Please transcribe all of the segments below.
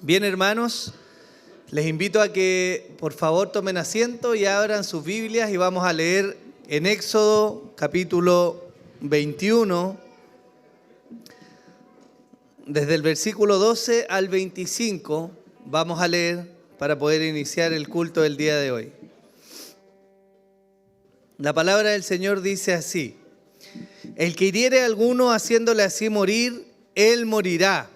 Bien, hermanos, les invito a que por favor tomen asiento y abran sus Biblias y vamos a leer en Éxodo capítulo 21, desde el versículo 12 al 25, vamos a leer para poder iniciar el culto del día de hoy. La palabra del Señor dice así: el que hiriere a alguno haciéndole así morir, él morirá.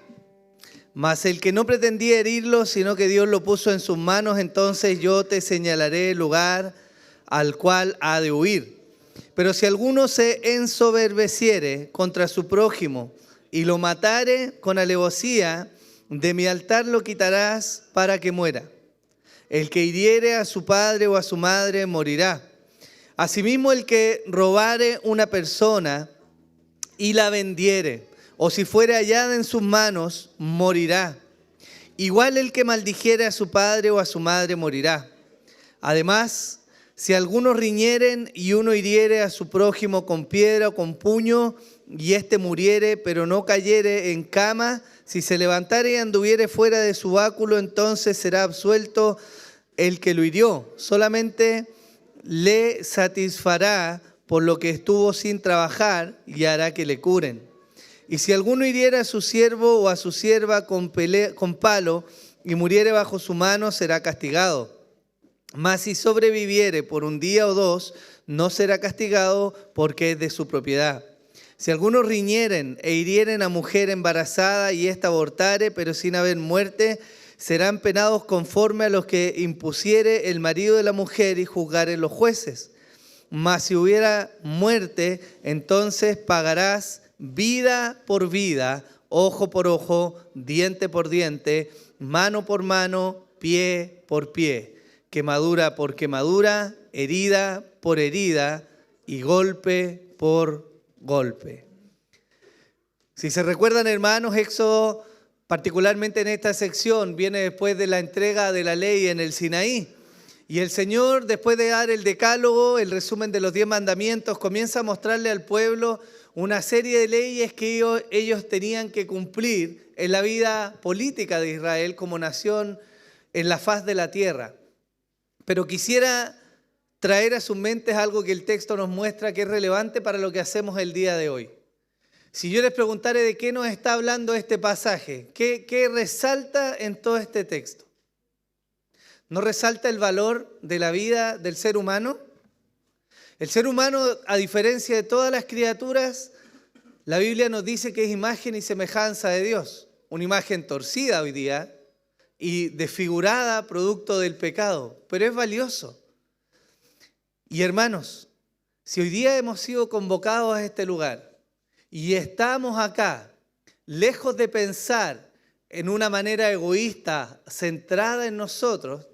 Mas el que no pretendía herirlo, sino que Dios lo puso en sus manos, entonces yo te señalaré el lugar al cual ha de huir. Pero si alguno se ensoberbeciere contra su prójimo y lo matare con alevosía, de mi altar lo quitarás para que muera. El que hiriere a su padre o a su madre morirá. Asimismo, el que robare una persona y la vendiere, o si fuere hallada en sus manos, morirá. Igual el que maldijere a su padre o a su madre morirá. Además, si algunos riñeren y uno hiriere a su prójimo con piedra o con puño, y éste muriere, pero no cayere en cama, si se levantare y anduviere fuera de su báculo, entonces será absuelto el que lo hirió. Solamente le satisfará por lo que estuvo sin trabajar y hará que le curen. Y si alguno hiriera a su siervo o a su sierva con palo y muriere bajo su mano, será castigado. Mas si sobreviviere por un día o dos, no será castigado porque es de su propiedad. Si algunos riñeren e hirieren a mujer embarazada y ésta abortare, pero sin haber muerte, serán penados conforme a los que impusiere el marido de la mujer y juzgaren los jueces. Mas si hubiera muerte, entonces pagarás vida por vida, ojo por ojo, diente por diente, mano por mano, pie por pie, quemadura por quemadura, herida por herida y golpe por golpe. Si se recuerdan, hermanos, Éxodo, particularmente en esta sección, viene después de la entrega de la ley en el Sinaí. Y el Señor, después de dar el decálogo, el resumen de los 10 mandamientos, comienza a mostrarle al pueblo una serie de leyes que ellos tenían que cumplir en la vida política de Israel como nación en la faz de la tierra. Pero quisiera traer a sus mentes algo que el texto nos muestra que es relevante para lo que hacemos el día de hoy. Si yo les preguntara de qué nos está hablando este pasaje, ¿qué resalta en todo este texto? ¿No resalta el valor de la vida del ser humano? El ser humano, a diferencia de todas las criaturas, la Biblia nos dice que es imagen y semejanza de Dios. Una imagen torcida hoy día y desfigurada producto del pecado, pero es valioso. Y hermanos, si hoy día hemos sido convocados a este lugar y estamos acá, lejos de pensar en una manera egoísta, centrada en nosotros,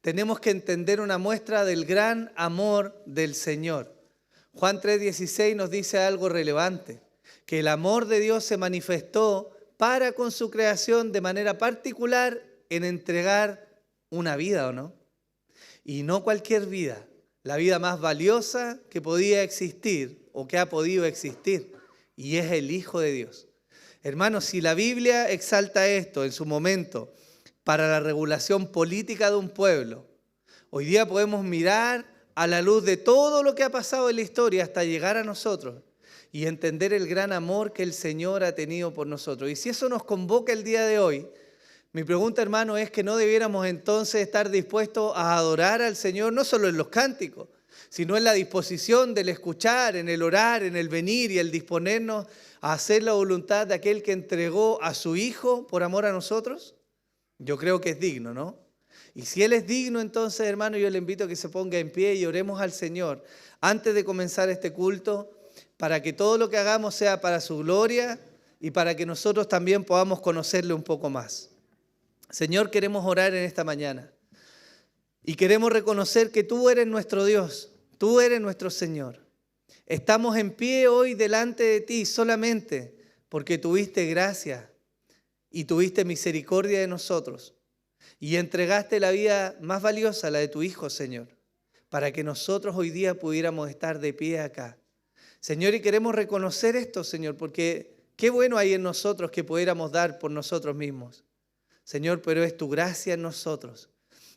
tenemos que entender una muestra del gran amor del Señor. Juan 3:16 nos dice algo relevante, que el amor de Dios se manifestó para con su creación de manera particular en entregar una vida, ¿o no? Y no cualquier vida, la vida más valiosa que podía existir o que ha podido existir, y es el Hijo de Dios. Hermanos, si la Biblia exalta esto en su momento para la regulación política de un pueblo, hoy día podemos mirar a la luz de todo lo que ha pasado en la historia hasta llegar a nosotros y entender el gran amor que el Señor ha tenido por nosotros. Y si eso nos convoca el día de hoy, mi pregunta, hermano, es que no debiéramos entonces estar dispuestos a adorar al Señor, no solo en los cánticos, sino en la disposición del escuchar, en el orar, en el venir y el disponernos a hacer la voluntad de aquel que entregó a su Hijo por amor a nosotros. Yo creo que es digno, ¿no? Y si Él es digno, entonces, hermano, yo le invito a que se ponga en pie y oremos al Señor antes de comenzar este culto, para que todo lo que hagamos sea para su gloria y para que nosotros también podamos conocerle un poco más. Señor, queremos orar en esta mañana y queremos reconocer que tú eres nuestro Dios, tú eres nuestro Señor. Estamos en pie hoy delante de ti solamente porque tuviste gracia y tuviste misericordia de nosotros y entregaste la vida más valiosa, la de tu Hijo, Señor, para que nosotros hoy día pudiéramos estar de pie acá. Señor, y queremos reconocer esto, Señor, porque qué bueno hay en nosotros que pudiéramos dar por nosotros mismos. Señor, pero es tu gracia en nosotros.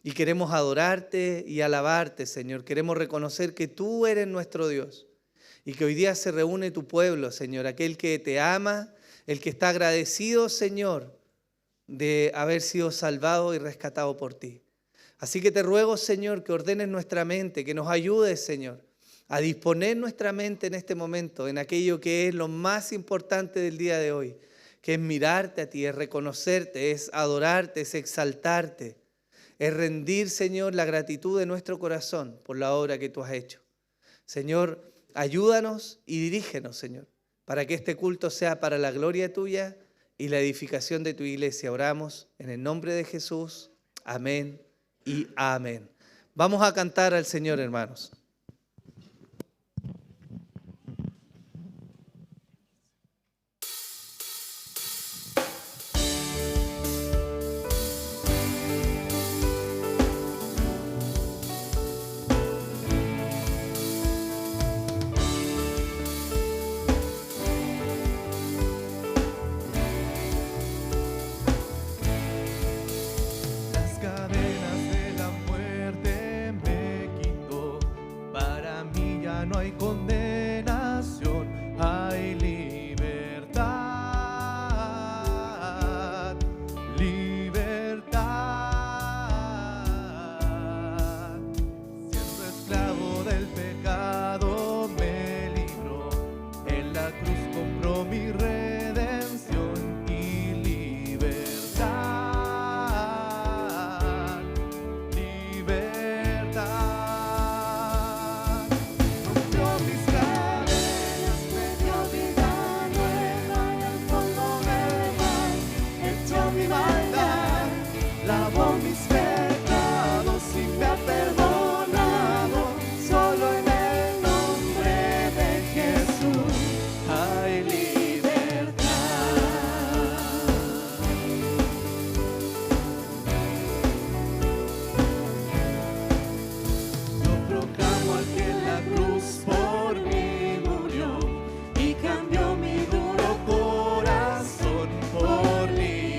Y queremos adorarte y alabarte, Señor. Queremos reconocer que tú eres nuestro Dios y que hoy día se reúne tu pueblo, Señor, aquel que te ama, el que está agradecido, Señor, de haber sido salvado y rescatado por ti. Así que te ruego, Señor, que ordenes nuestra mente, que nos ayudes, Señor, a disponer nuestra mente en este momento, en aquello que es lo más importante del día de hoy, que es mirarte a ti, es reconocerte, es adorarte, es exaltarte, es rendir, Señor, la gratitud de nuestro corazón por la obra que tú has hecho. Señor, ayúdanos y dirígenos, Señor, para que este culto sea para la gloria tuya y la edificación de tu iglesia. Oramos en el nombre de Jesús. Amén y amén. Vamos a cantar al Señor, hermanos. No hay condenación, hay libertad, libertad. Siendo esclavo del pecado me libró, en la cruz compró mi redención y libertad, libertad. Lavó mis pecados y me ha perdonado. Solo en el nombre de Jesús hay libertad. Yo proclamo al que en la cruz por mí murió y cambió mi duro corazón por libertad.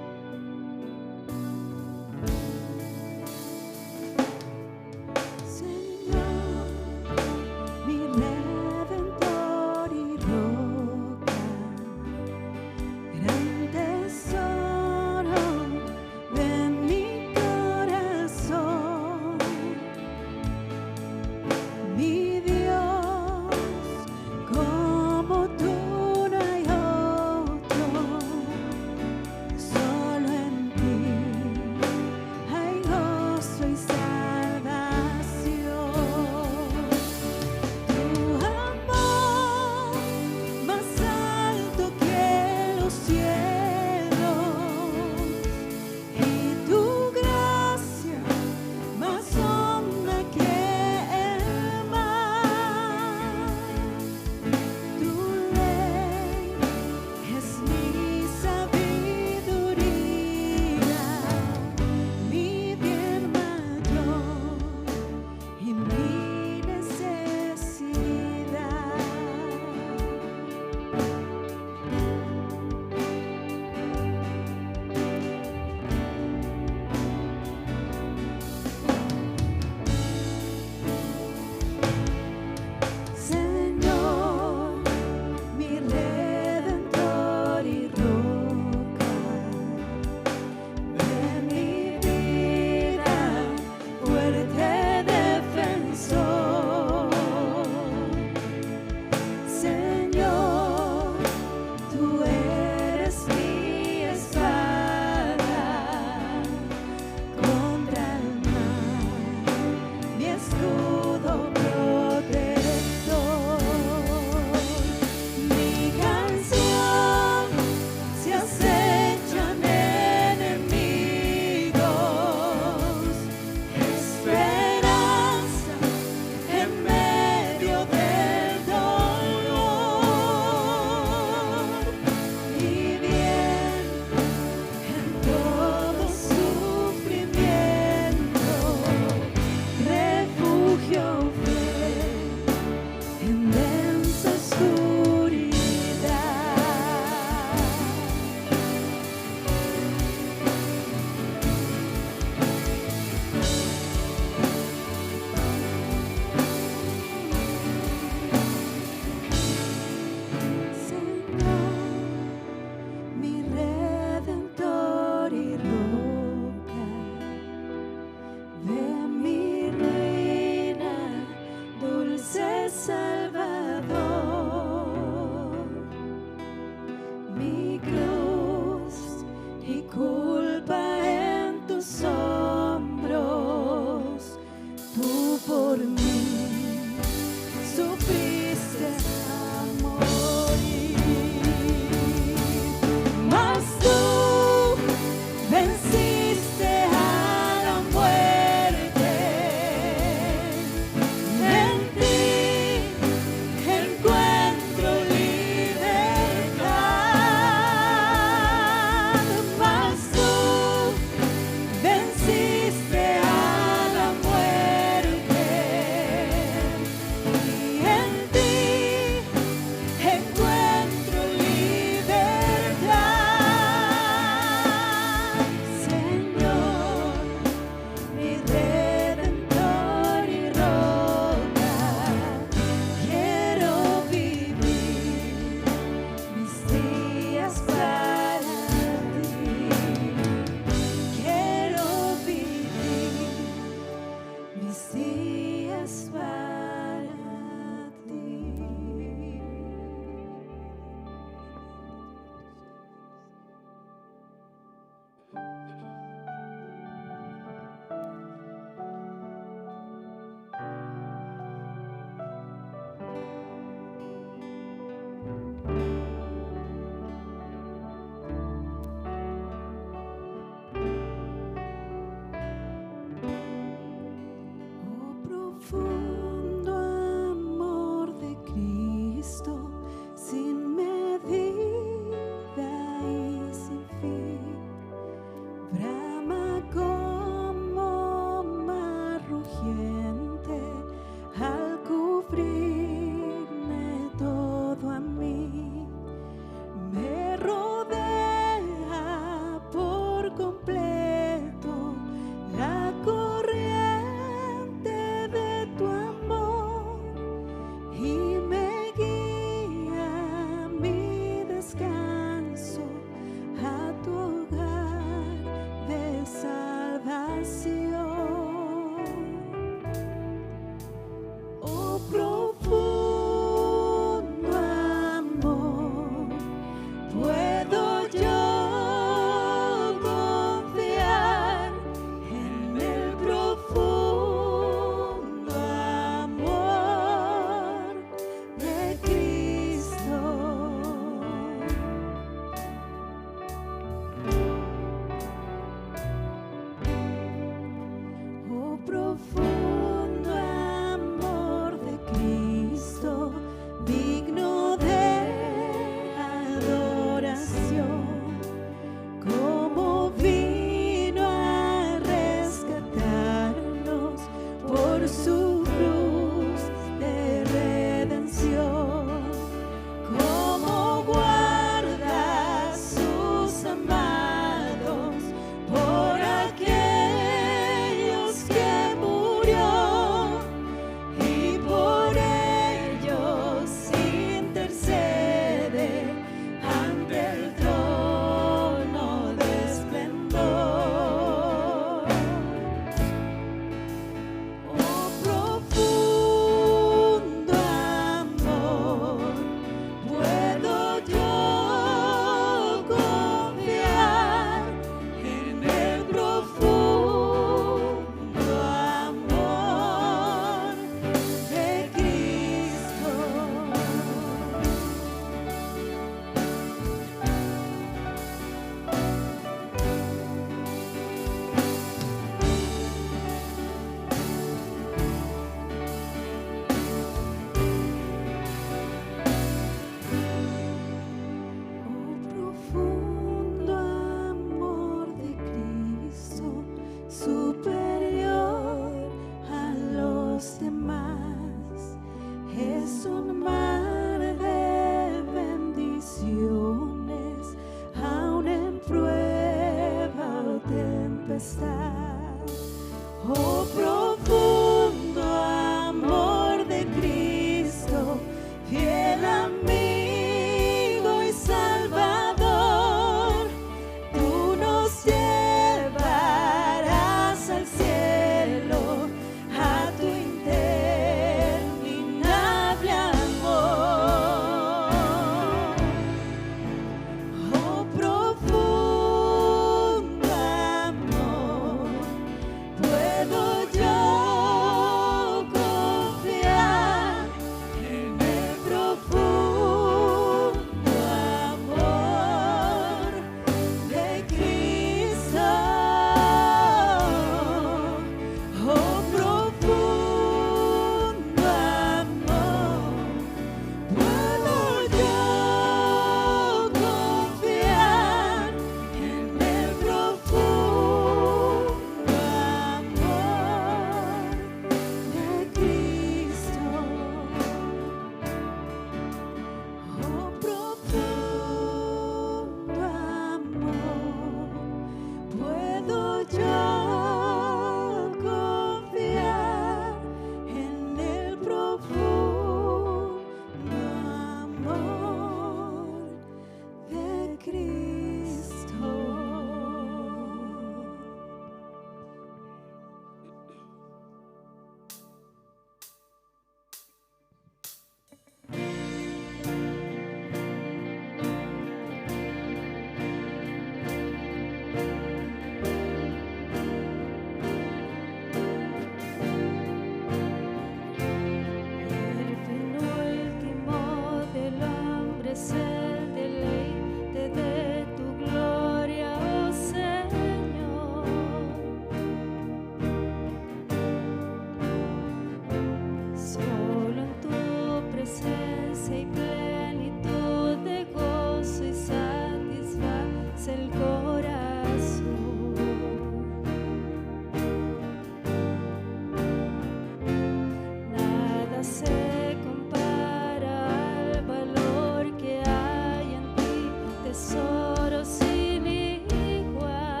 tesoro sin igual.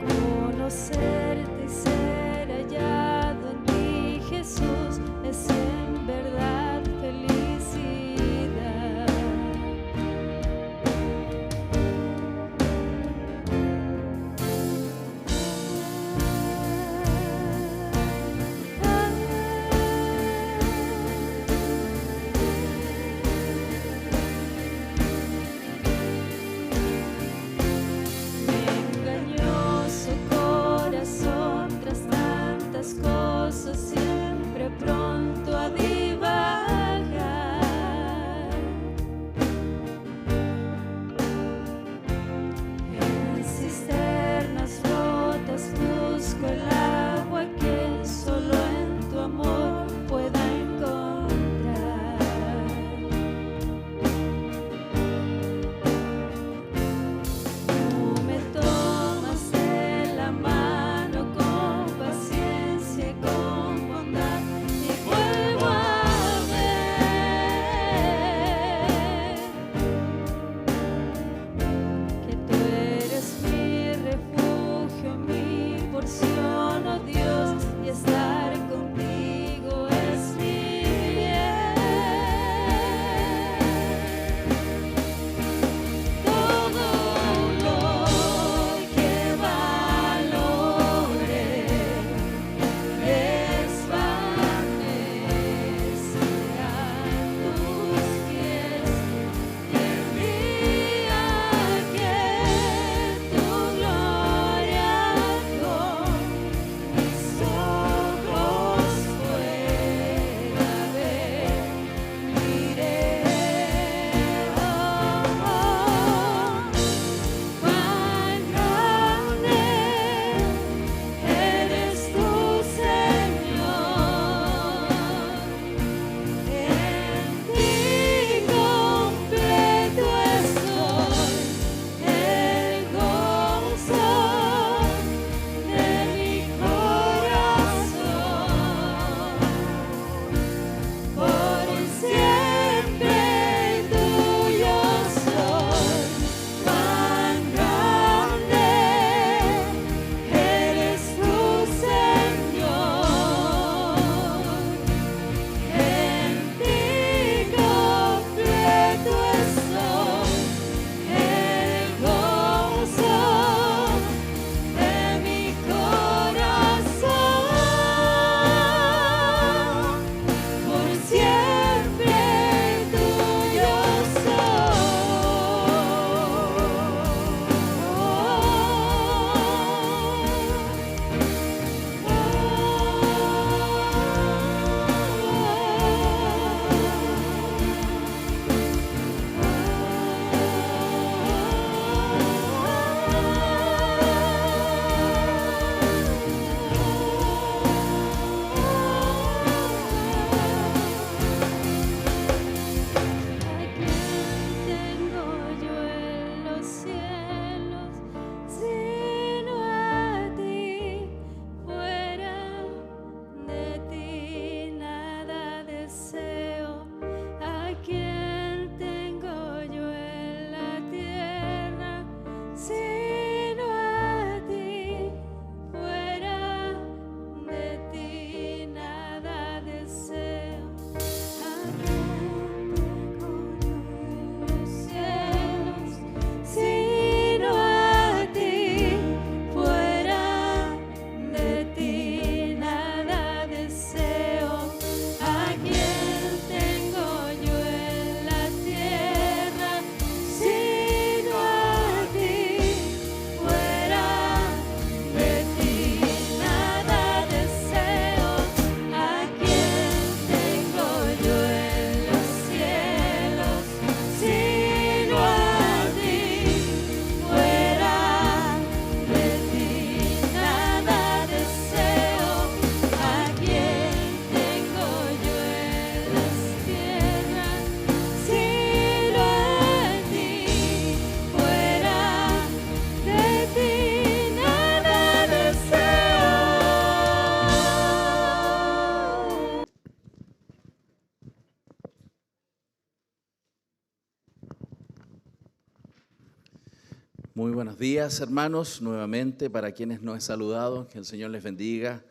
Conocerte y ser hallado en ti, Jesús, es en verdad felicidad. Muy buenos días, hermanos, nuevamente para quienes no he saludado, que el Señor les bendiga.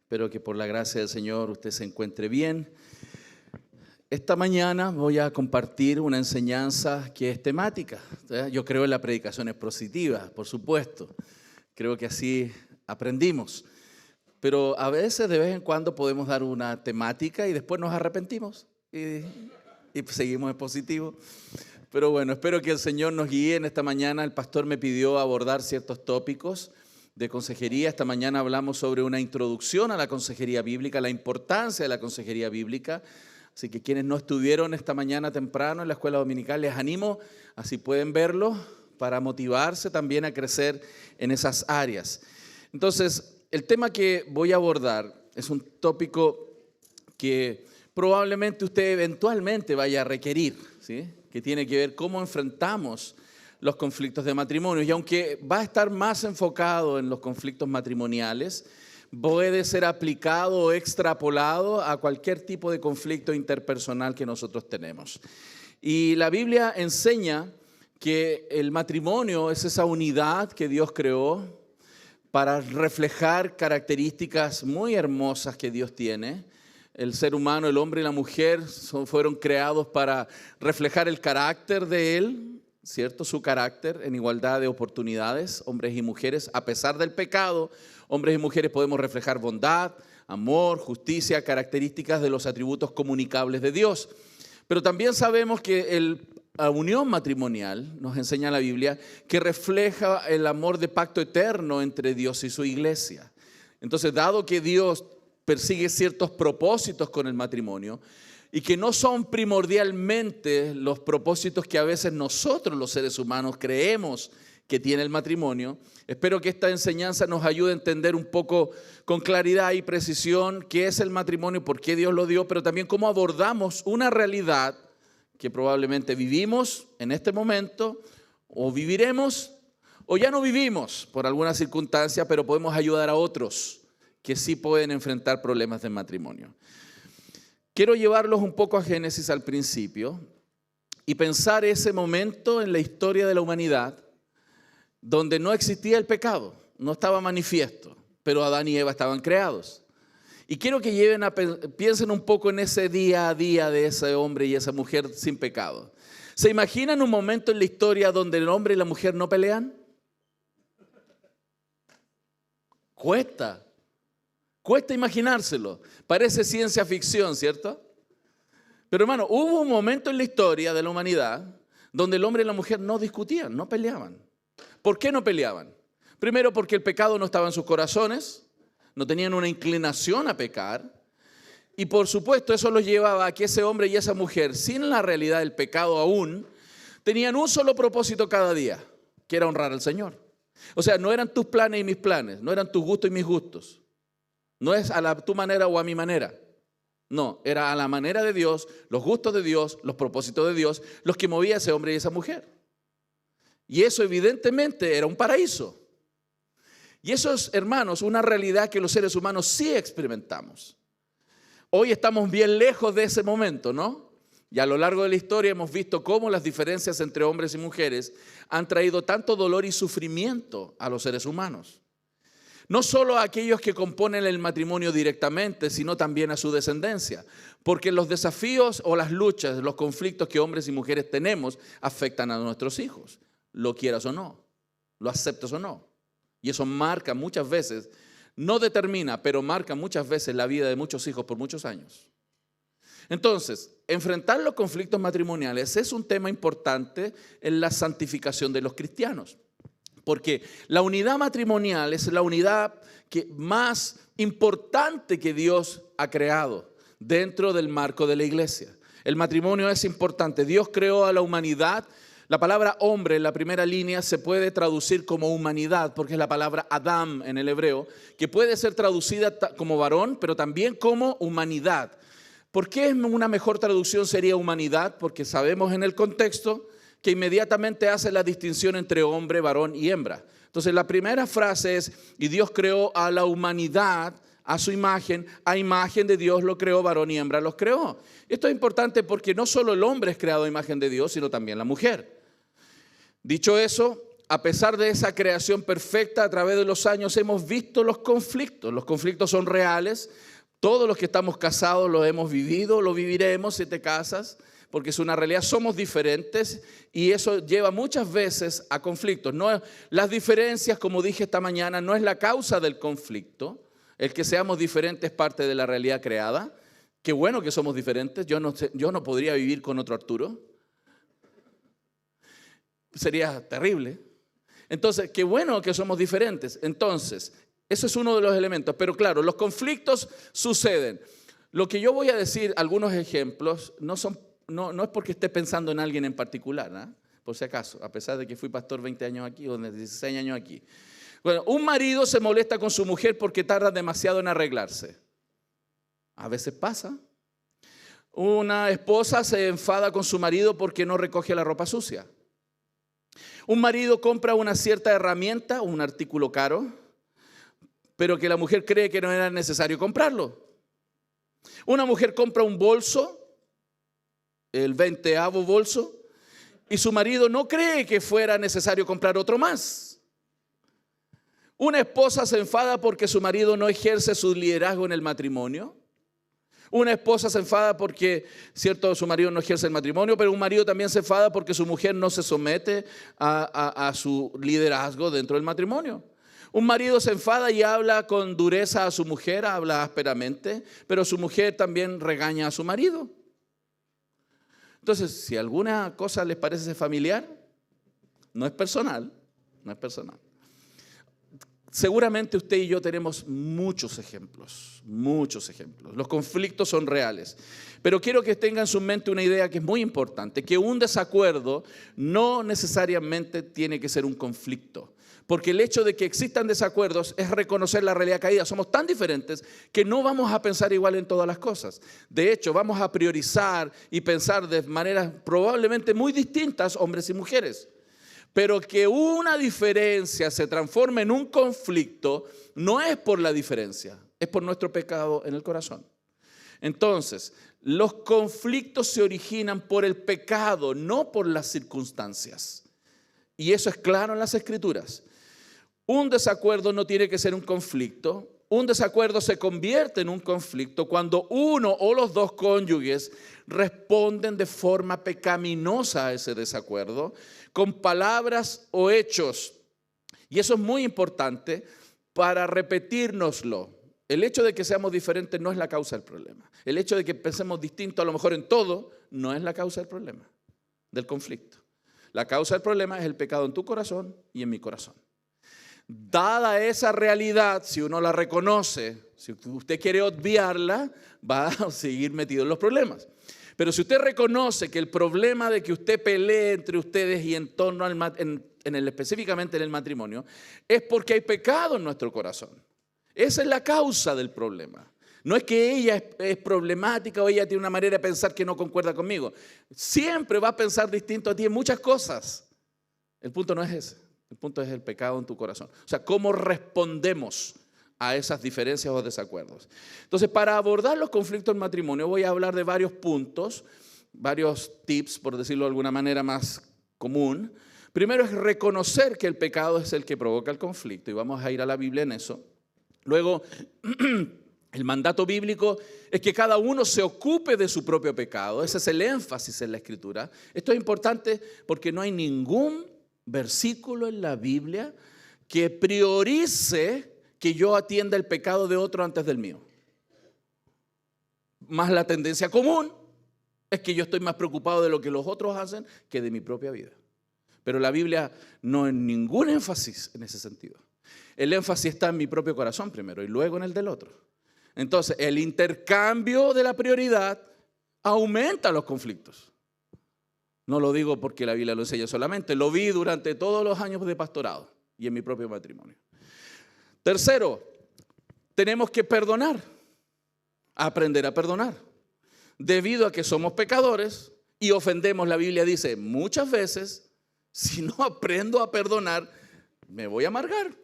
Espero que por la gracia del Señor usted se encuentre bien. Esta mañana voy a compartir una enseñanza que es temática. Yo creo en la predicación expositiva, por supuesto. Creo que así aprendimos. Pero a veces, de vez en cuando, podemos dar una temática y después nos arrepentimos y seguimos expositivo. Pero bueno, espero que el Señor nos guíe. En esta mañana el pastor me pidió abordar ciertos tópicos de consejería. Esta mañana hablamos sobre una introducción a la consejería bíblica, la importancia de la consejería bíblica. Así que quienes no estuvieron esta mañana temprano en la escuela dominical, les animo, así pueden verlo, para motivarse también a crecer en esas áreas. Entonces, el tema que voy a abordar es un tópico que probablemente usted eventualmente vaya a requerir, ¿sí? Que tiene que ver cómo enfrentamos los conflictos de matrimonio. Y aunque va a estar más enfocado en los conflictos matrimoniales, puede ser aplicado o extrapolado a cualquier tipo de conflicto interpersonal que nosotros tenemos. Y la Biblia enseña que el matrimonio es esa unidad que Dios creó para reflejar características muy hermosas que Dios tiene. El ser humano, el hombre y la mujer fueron creados para reflejar el carácter de Él, ¿cierto? Su carácter en igualdad de oportunidades, hombres y mujeres. A pesar del pecado, hombres y mujeres podemos reflejar bondad, amor, justicia, características de los atributos comunicables de Dios. Pero también sabemos que la unión matrimonial, nos enseña la Biblia, que refleja el amor de pacto eterno entre Dios y su iglesia. Entonces, dado que Dios persigue ciertos propósitos con el matrimonio y que no son primordialmente los propósitos que a veces nosotros los seres humanos creemos que tiene el matrimonio, espero que esta enseñanza nos ayude a entender un poco con claridad y precisión qué es el matrimonio, por qué Dios lo dio, pero también cómo abordamos una realidad que probablemente vivimos en este momento o viviremos o ya no vivimos por alguna circunstancia, pero podemos ayudar a otros que sí pueden enfrentar problemas de matrimonio. Quiero llevarlos un poco a Génesis al principio y pensar ese momento en la historia de la humanidad donde no existía el pecado, no estaba manifiesto, pero Adán y Eva estaban creados. Y quiero que piensen un poco en ese día a día de ese hombre y esa mujer sin pecado. ¿Se imaginan un momento en la historia donde el hombre y la mujer no pelean? Cuesta imaginárselo. Parece ciencia ficción, ¿cierto? Pero hermano, hubo un momento en la historia de la humanidad donde el hombre y la mujer no discutían, no peleaban. ¿Por qué no peleaban? Primero, porque el pecado no estaba en sus corazones, no tenían una inclinación a pecar. Y por supuesto eso los llevaba a que ese hombre y esa mujer, sin la realidad del pecado aún, tenían un solo propósito cada día, que era honrar al Señor. O sea, no eran tus planes y mis planes, no eran tus gustos y mis gustos. No es a tu manera o a mi manera. No, era a la manera de Dios, los gustos de Dios, los propósitos de Dios, los que movía a ese hombre y esa mujer. Y eso evidentemente era un paraíso. Y eso es, hermanos, una realidad que los seres humanos sí experimentamos. Hoy estamos bien lejos de ese momento, ¿no? Y a lo largo de la historia hemos visto cómo las diferencias entre hombres y mujeres han traído tanto dolor y sufrimiento a los seres humanos. No solo a aquellos que componen el matrimonio directamente, sino también a su descendencia. Porque los desafíos o las luchas, los conflictos que hombres y mujeres tenemos afectan a nuestros hijos, lo quieras o no, lo aceptes o no. Y eso marca muchas veces, no determina, pero marca muchas veces la vida de muchos hijos por muchos años. Entonces, enfrentar los conflictos matrimoniales es un tema importante en la santificación de los cristianos. Porque la unidad matrimonial es la unidad más importante que Dios ha creado dentro del marco de la iglesia. El matrimonio es importante. Dios creó a la humanidad. La palabra hombre en la primera línea se puede traducir como humanidad, porque es la palabra Adam en el hebreo, que puede ser traducida como varón, pero también como humanidad. ¿Por qué una mejor traducción sería humanidad? Porque sabemos en el contexto que inmediatamente hace la distinción entre hombre, varón y hembra. Entonces la primera frase es, y Dios creó a la humanidad a su imagen, a imagen de Dios lo creó, varón y hembra los creó. Esto es importante porque no solo el hombre es creado a imagen de Dios, sino también la mujer. Dicho eso, a pesar de esa creación perfecta, a través de los años hemos visto los conflictos. Los conflictos son reales. Todos los que estamos casados lo hemos vivido, lo viviremos si te casas, porque es una realidad. Somos diferentes y eso lleva muchas veces a conflictos. No, las diferencias, como dije esta mañana, no es la causa del conflicto. El que seamos diferentes es parte de la realidad creada. Qué bueno que somos diferentes. Yo no podría vivir con otro Arturo. Sería terrible. Entonces, qué bueno que somos diferentes. Entonces, eso es uno de los elementos. Pero claro, los conflictos suceden. Lo que yo voy a decir, algunos ejemplos, no es porque esté pensando en alguien en particular, ¿eh? Por si acaso, a pesar de que fui pastor 20 años aquí o 16 años aquí. Bueno, un marido se molesta con su mujer porque tarda demasiado en arreglarse. A veces pasa. Una esposa se enfada con su marido porque no recoge la ropa sucia. Un marido compra una cierta herramienta, un artículo caro, pero que la mujer cree que no era necesario comprarlo. Una mujer compra un bolso, el 20º bolso, y su marido no cree que fuera necesario comprar otro más. Una esposa se enfada porque su marido no ejerce su liderazgo en el matrimonio. Una esposa se enfada porque, cierto, su marido no ejerce el matrimonio, pero un marido también se enfada porque su mujer no se somete a su liderazgo dentro del matrimonio. Un marido se enfada y habla con dureza a su mujer, habla ásperamente, pero su mujer también regaña a su marido. Entonces, si alguna cosa les parece familiar, no es personal, no es personal. Seguramente usted y yo tenemos muchos ejemplos, muchos ejemplos. Los conflictos son reales. Pero quiero que tengan en su mente una idea que es muy importante, que un desacuerdo no necesariamente tiene que ser un conflicto. Porque el hecho de que existan desacuerdos es reconocer la realidad caída. Somos tan diferentes que no vamos a pensar igual en todas las cosas. De hecho, vamos a priorizar y pensar de maneras probablemente muy distintas, hombres y mujeres. Pero que una diferencia se transforme en un conflicto no es por la diferencia, es por nuestro pecado en el corazón. Entonces, los conflictos se originan por el pecado, no por las circunstancias. Y eso es claro en las Escrituras. Un desacuerdo no tiene que ser un conflicto. Un desacuerdo se convierte en un conflicto cuando uno o los dos cónyuges responden de forma pecaminosa a ese desacuerdo, con palabras o hechos. Y eso es muy importante para repetírnoslo. El hecho de que seamos diferentes no es la causa del problema. El hecho de que pensemos distinto a lo mejor en todo no es la causa del problema, del conflicto. La causa del problema es el pecado en tu corazón y en mi corazón. Dada esa realidad, si uno la reconoce, si usted quiere obviarla, va a seguir metido en los problemas. Pero si usted reconoce que el problema de que usted pelee entre ustedes y en torno específicamente en el matrimonio, es porque hay pecado en nuestro corazón. Esa es la causa del problema. No es que ella es problemática o ella tiene una manera de pensar que no concuerda conmigo. Siempre va a pensar distinto a ti en muchas cosas. El punto no es ese. El punto es el pecado en tu corazón. O sea, cómo respondemos a esas diferencias o desacuerdos. Entonces, para abordar los conflictos en matrimonio, voy a hablar de varios puntos, varios tips, por decirlo de alguna manera más común. Primero es reconocer que el pecado es el que provoca el conflicto, y vamos a ir a la Biblia en eso. Luego, el mandato bíblico es que cada uno se ocupe de su propio pecado. Ese es el énfasis en la Escritura. Esto es importante porque no hay ningún versículo en la Biblia que priorice que yo atienda el pecado de otro antes del mío. Más la tendencia común es que yo estoy más preocupado de lo que los otros hacen que de mi propia vida. Pero la Biblia no hay ningún énfasis en ese sentido. El énfasis está en mi propio corazón primero y luego en el del otro. Entonces, el intercambio de la prioridad aumenta los conflictos. No lo digo porque la Biblia lo enseña solamente, lo vi durante todos los años de pastorado y en mi propio matrimonio. Tercero, tenemos que perdonar, aprender a perdonar. Debido a que somos pecadores y ofendemos, la Biblia dice muchas veces, si no aprendo a perdonar, me voy a amargar.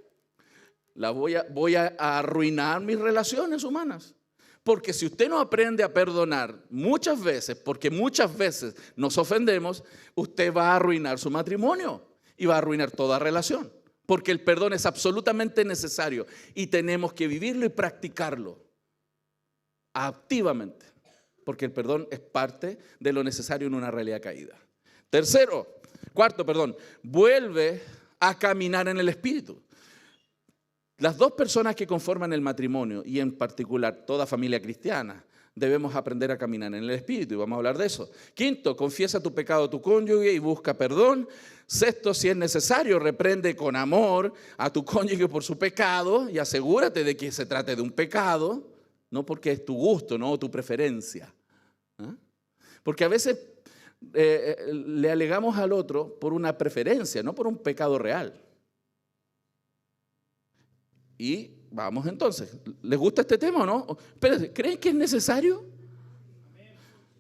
Voy a arruinar mis relaciones humanas. Porque si usted no aprende a perdonar muchas veces, porque muchas veces nos ofendemos, usted va a arruinar su matrimonio. y va a arruinar toda relación. Porque el perdón es absolutamente necesario y tenemos que vivirlo y practicarlo activamente. Porque el perdón es parte de lo necesario en una realidad caída. Cuarto, vuelve a caminar en el Espíritu. Las dos personas que conforman el matrimonio, y en particular toda familia cristiana, debemos aprender a caminar en el Espíritu, y vamos a hablar de eso. Quinto, confiesa tu pecado a tu cónyuge y busca perdón. Sexto, si es necesario, reprende con amor a tu cónyuge por su pecado y asegúrate de que se trate de un pecado, no porque es tu gusto, no tu preferencia. ¿Ah? Porque a veces le alegamos al otro por una preferencia, no por un pecado real. Y vamos entonces, ¿les gusta este tema o no? Espérense, ¿creen que es necesario?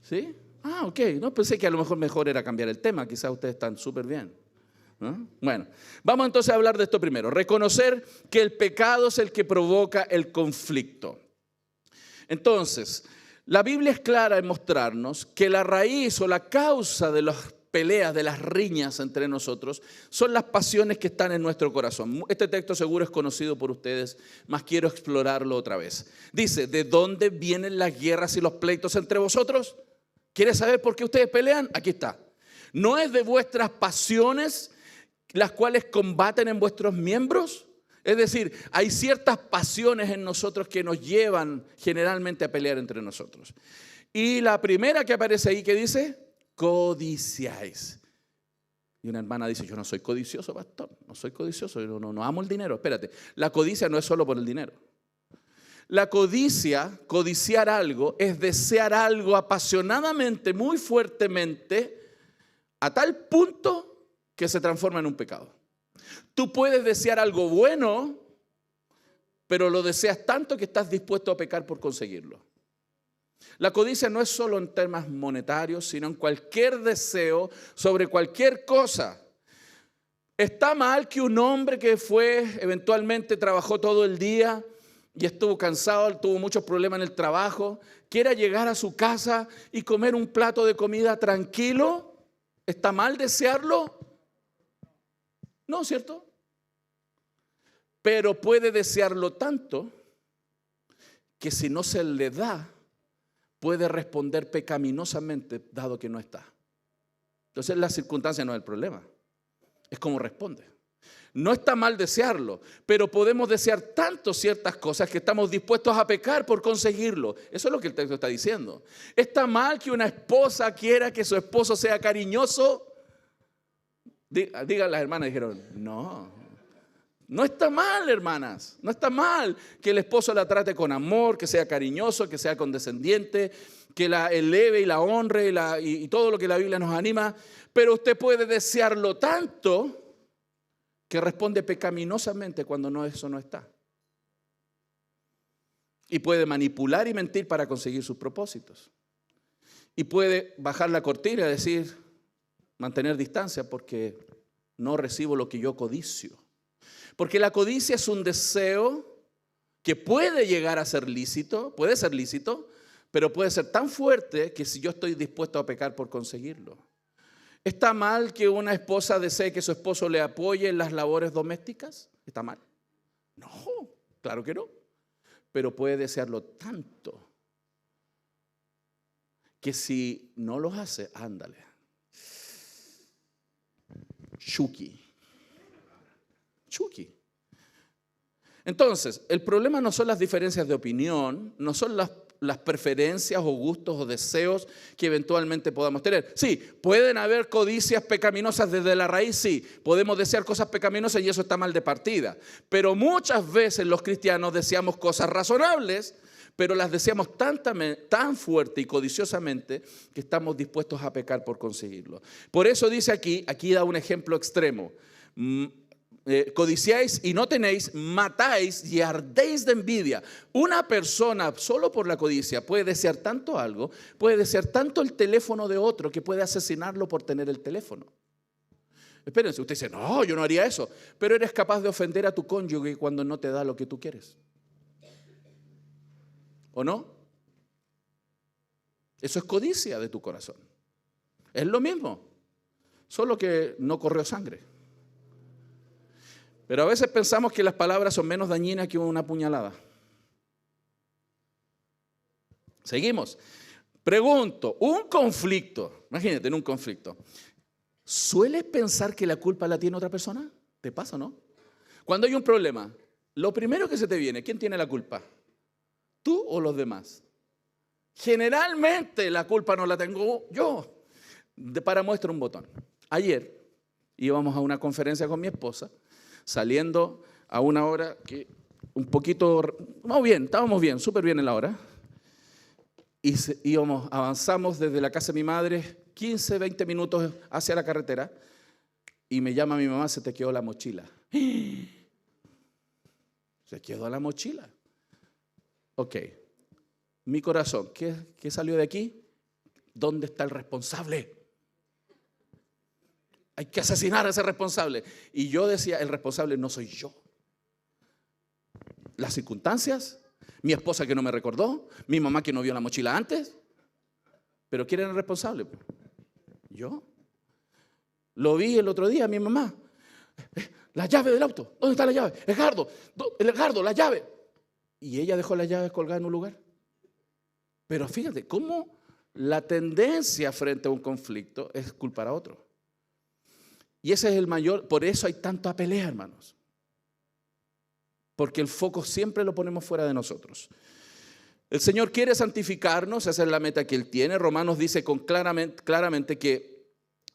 ¿Sí? Ok, no pensé que a lo mejor era cambiar el tema, quizás ustedes están súper bien. ¿No? Bueno, vamos entonces a hablar de esto primero. Reconocer que el pecado es el que provoca el conflicto. Entonces, la Biblia es clara en mostrarnos que la raíz o la causa de las peleas, de las riñas entre nosotros, son las pasiones que están en nuestro corazón. Este texto seguro es conocido por ustedes, mas quiero explorarlo otra vez. Dice, ¿de dónde vienen las guerras y los pleitos entre vosotros? ¿Quieres saber por qué ustedes pelean? Aquí está. ¿No es de vuestras pasiones las cuales combaten en vuestros miembros? Es decir, hay ciertas pasiones en nosotros que nos llevan generalmente a pelear entre nosotros. Y la primera que aparece ahí, ¿qué dice? Codiciáis. Y una hermana dice, yo no soy codicioso, pastor, no soy codicioso, yo no amo el dinero. Espérate, la codicia no es solo por el dinero. La codicia, codiciar algo, es desear algo apasionadamente, muy fuertemente, a tal punto que se transforma en un pecado. Tú puedes desear algo bueno, pero lo deseas tanto que estás dispuesto a pecar por conseguirlo. La codicia no es solo en temas monetarios, sino en cualquier deseo sobre cualquier cosa. Está mal que un hombre que eventualmente trabajó todo el día y estuvo cansado, tuvo muchos problemas en el trabajo, quiera llegar a su casa y comer un plato de comida tranquilo. ¿Está mal desearlo? No, ¿cierto? Pero puede desearlo tanto que si no se le da, puede responder pecaminosamente dado que no está. Entonces la circunstancia no es el problema, es cómo responde. No está mal desearlo, pero podemos desear tanto ciertas cosas que estamos dispuestos a pecar por conseguirlo. Eso es lo que el texto está diciendo. ¿Está mal que una esposa quiera que su esposo sea cariñoso? Digan las hermanas, dijeron, no está mal, hermanas, no está mal que el esposo la trate con amor, que sea cariñoso, que sea condescendiente, que la eleve y la honre y todo lo que la Biblia nos anima, pero usted puede desearlo tanto que responde pecaminosamente cuando eso no está. Y puede manipular y mentir para conseguir sus propósitos. Y puede bajar la cortina y decir, mantener distancia porque no recibo lo que yo codicio. Porque la codicia es un deseo que puede llegar a ser lícito, puede ser lícito, pero puede ser tan fuerte que si yo estoy dispuesto a pecar por conseguirlo. ¿Está mal que una esposa desee que su esposo le apoye en las labores domésticas? ¿Está mal? No, claro que no. Pero puede desearlo tanto que si no los hace, ándale. Chucky. Entonces, el problema no son las diferencias de opinión, no son las preferencias o gustos o deseos que eventualmente podamos tener. Sí, pueden haber codicias pecaminosas desde la raíz, sí, podemos desear cosas pecaminosas y eso está mal de partida. Pero muchas veces los cristianos deseamos cosas razonables, pero las deseamos tan fuerte y codiciosamente que estamos dispuestos a pecar por conseguirlo. Por eso dice aquí da un ejemplo extremo. Codiciáis y no tenéis, matáis y ardéis de envidia. Una persona solo por la codicia puede desear tanto algo, puede desear tanto el teléfono de otro que puede asesinarlo por tener el teléfono. Espérense, usted dice, no, yo no haría eso, pero eres capaz de ofender a tu cónyuge cuando no te da lo que tú quieres. ¿O no? Eso es codicia de tu corazón. Es lo mismo, solo que no corrió sangre. Pero a veces pensamos que las palabras son menos dañinas que una puñalada. Seguimos. Pregunto, un conflicto, imagínate en un conflicto, ¿sueles pensar que la culpa la tiene otra persona? ¿Te pasa o no? Cuando hay un problema, lo primero que se te viene, ¿quién tiene la culpa? ¿Tú o los demás? Generalmente la culpa no la tengo yo. Para muestra un botón. Ayer íbamos a una conferencia con mi esposa, saliendo a una hora que un poquito, no bien, estábamos bien, súper bien en la hora. Y avanzamos desde la casa de mi madre 15, 20 minutos hacia la carretera y me llama mi mamá, se te quedó la mochila. Se quedó la mochila. Ok, mi corazón, ¿qué salió de aquí? ¿Dónde está el responsable? Hay que asesinar a ese responsable. Y yo decía, el responsable no soy yo. Las circunstancias, mi esposa que no me recordó, mi mamá que no vio la mochila antes. Pero ¿quién era el responsable? Yo. Lo vi el otro día, mi mamá. La llave del auto. ¿Dónde está la llave? Edgardo, la llave. Y ella dejó las llaves colgadas en un lugar. Pero fíjate, cómo la tendencia frente a un conflicto es culpar a otro. Y ese es el mayor, por eso hay tanta pelea, hermanos. Porque el foco siempre lo ponemos fuera de nosotros. El Señor quiere santificarnos, esa es la meta que Él tiene. Romanos dice claramente que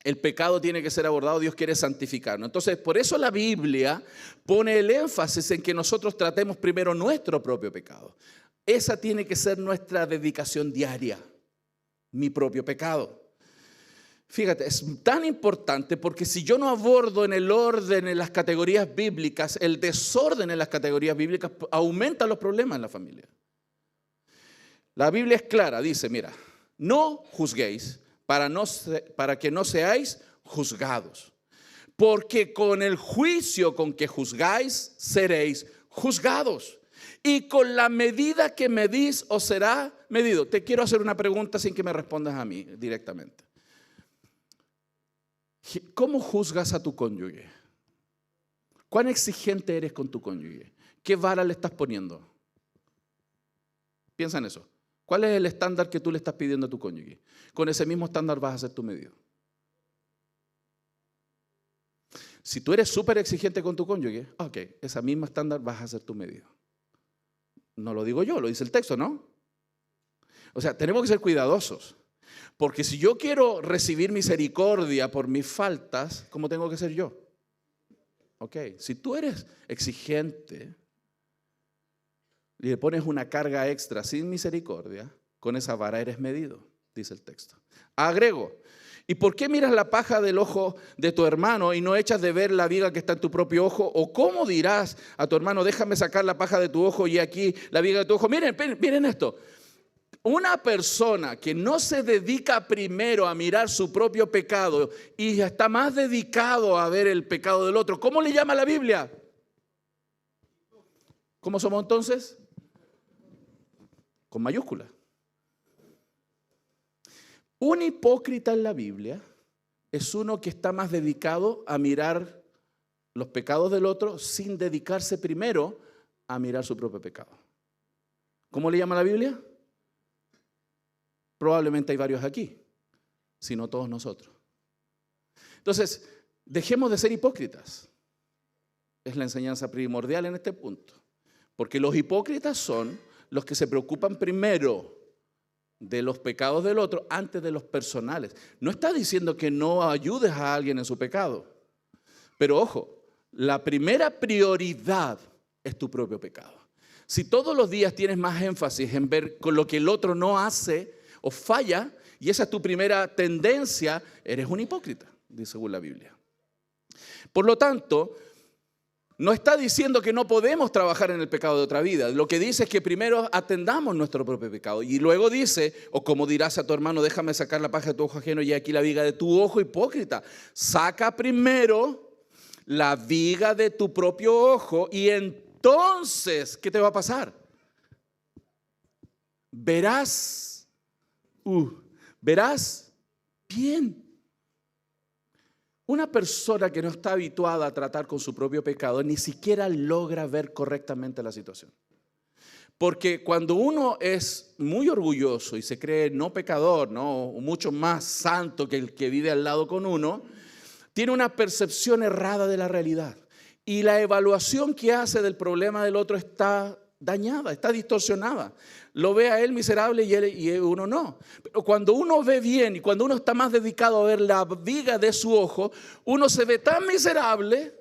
el pecado tiene que ser abordado, Dios quiere santificarnos. Entonces, por eso la Biblia pone el énfasis en que nosotros tratemos primero nuestro propio pecado. Esa tiene que ser nuestra dedicación diaria, mi propio pecado. Fíjate, es tan importante porque si yo no abordo en el orden, en las categorías bíblicas, el desorden en las categorías bíblicas aumenta los problemas en la familia. La Biblia es clara, dice, mira, no juzguéis para que no seáis juzgados, porque con el juicio con que juzgáis seréis juzgados, y con la medida que medís os será medido. Te quiero hacer una pregunta sin que me respondas a mí directamente. ¿Cómo juzgas a tu cónyuge? ¿Cuán exigente eres con tu cónyuge? ¿Qué vara le estás poniendo? Piensa en eso. ¿Cuál es el estándar que tú le estás pidiendo a tu cónyuge? Con ese mismo estándar vas a hacer tu medido. Si tú eres súper exigente con tu cónyuge, ok, ese mismo estándar vas a hacer tu medido. No lo digo yo, lo dice el texto, ¿no? O sea, tenemos que ser cuidadosos. Porque si yo quiero recibir misericordia por mis faltas, ¿cómo tengo que ser yo? Ok, si tú eres exigente y le pones una carga extra sin misericordia, con esa vara eres medido, dice el texto. Agrego, ¿y por qué miras la paja del ojo de tu hermano y no echas de ver la viga que está en tu propio ojo? ¿O cómo dirás a tu hermano, déjame sacar la paja de tu ojo y aquí la viga de tu ojo? Miren esto. Una persona que no se dedica primero a mirar su propio pecado y está más dedicado a ver el pecado del otro, ¿cómo le llama la Biblia? ¿Cómo somos entonces? Con mayúscula. Un hipócrita en la Biblia es uno que está más dedicado a mirar los pecados del otro sin dedicarse primero a mirar su propio pecado. ¿Cómo le llama la Biblia? Probablemente hay varios aquí, si no todos nosotros. Entonces, dejemos de ser hipócritas. Es la enseñanza primordial en este punto. Porque los hipócritas son los que se preocupan primero de los pecados del otro antes de los personales. No está diciendo que no ayudes a alguien en su pecado. Pero ojo, la primera prioridad es tu propio pecado. Si todos los días tienes más énfasis en ver con lo que el otro no hace o falla, y esa es tu primera tendencia, eres un hipócrita, según la Biblia. Por lo tanto, no está diciendo que no podemos trabajar en el pecado de otra vida. Lo que dice es que primero atendamos nuestro propio pecado. Y luego dice, o como dirás a tu hermano, déjame sacar la paja de tu ojo ajeno y aquí la viga de tu ojo, hipócrita. Saca primero la viga de tu propio ojo y entonces, ¿qué te va a pasar? Verás bien. Una persona que no está habituada a tratar con su propio pecado ni siquiera logra ver correctamente la situación. Porque cuando uno es muy orgulloso y se cree no pecador, no mucho más santo que el que vive al lado con uno, tiene una percepción errada de la realidad. Y la evaluación que hace del problema del otro está dañada, está distorsionada. Lo ve a él miserable y uno no. Pero cuando uno ve bien y cuando uno está más dedicado a ver la viga de su ojo, uno se ve tan miserable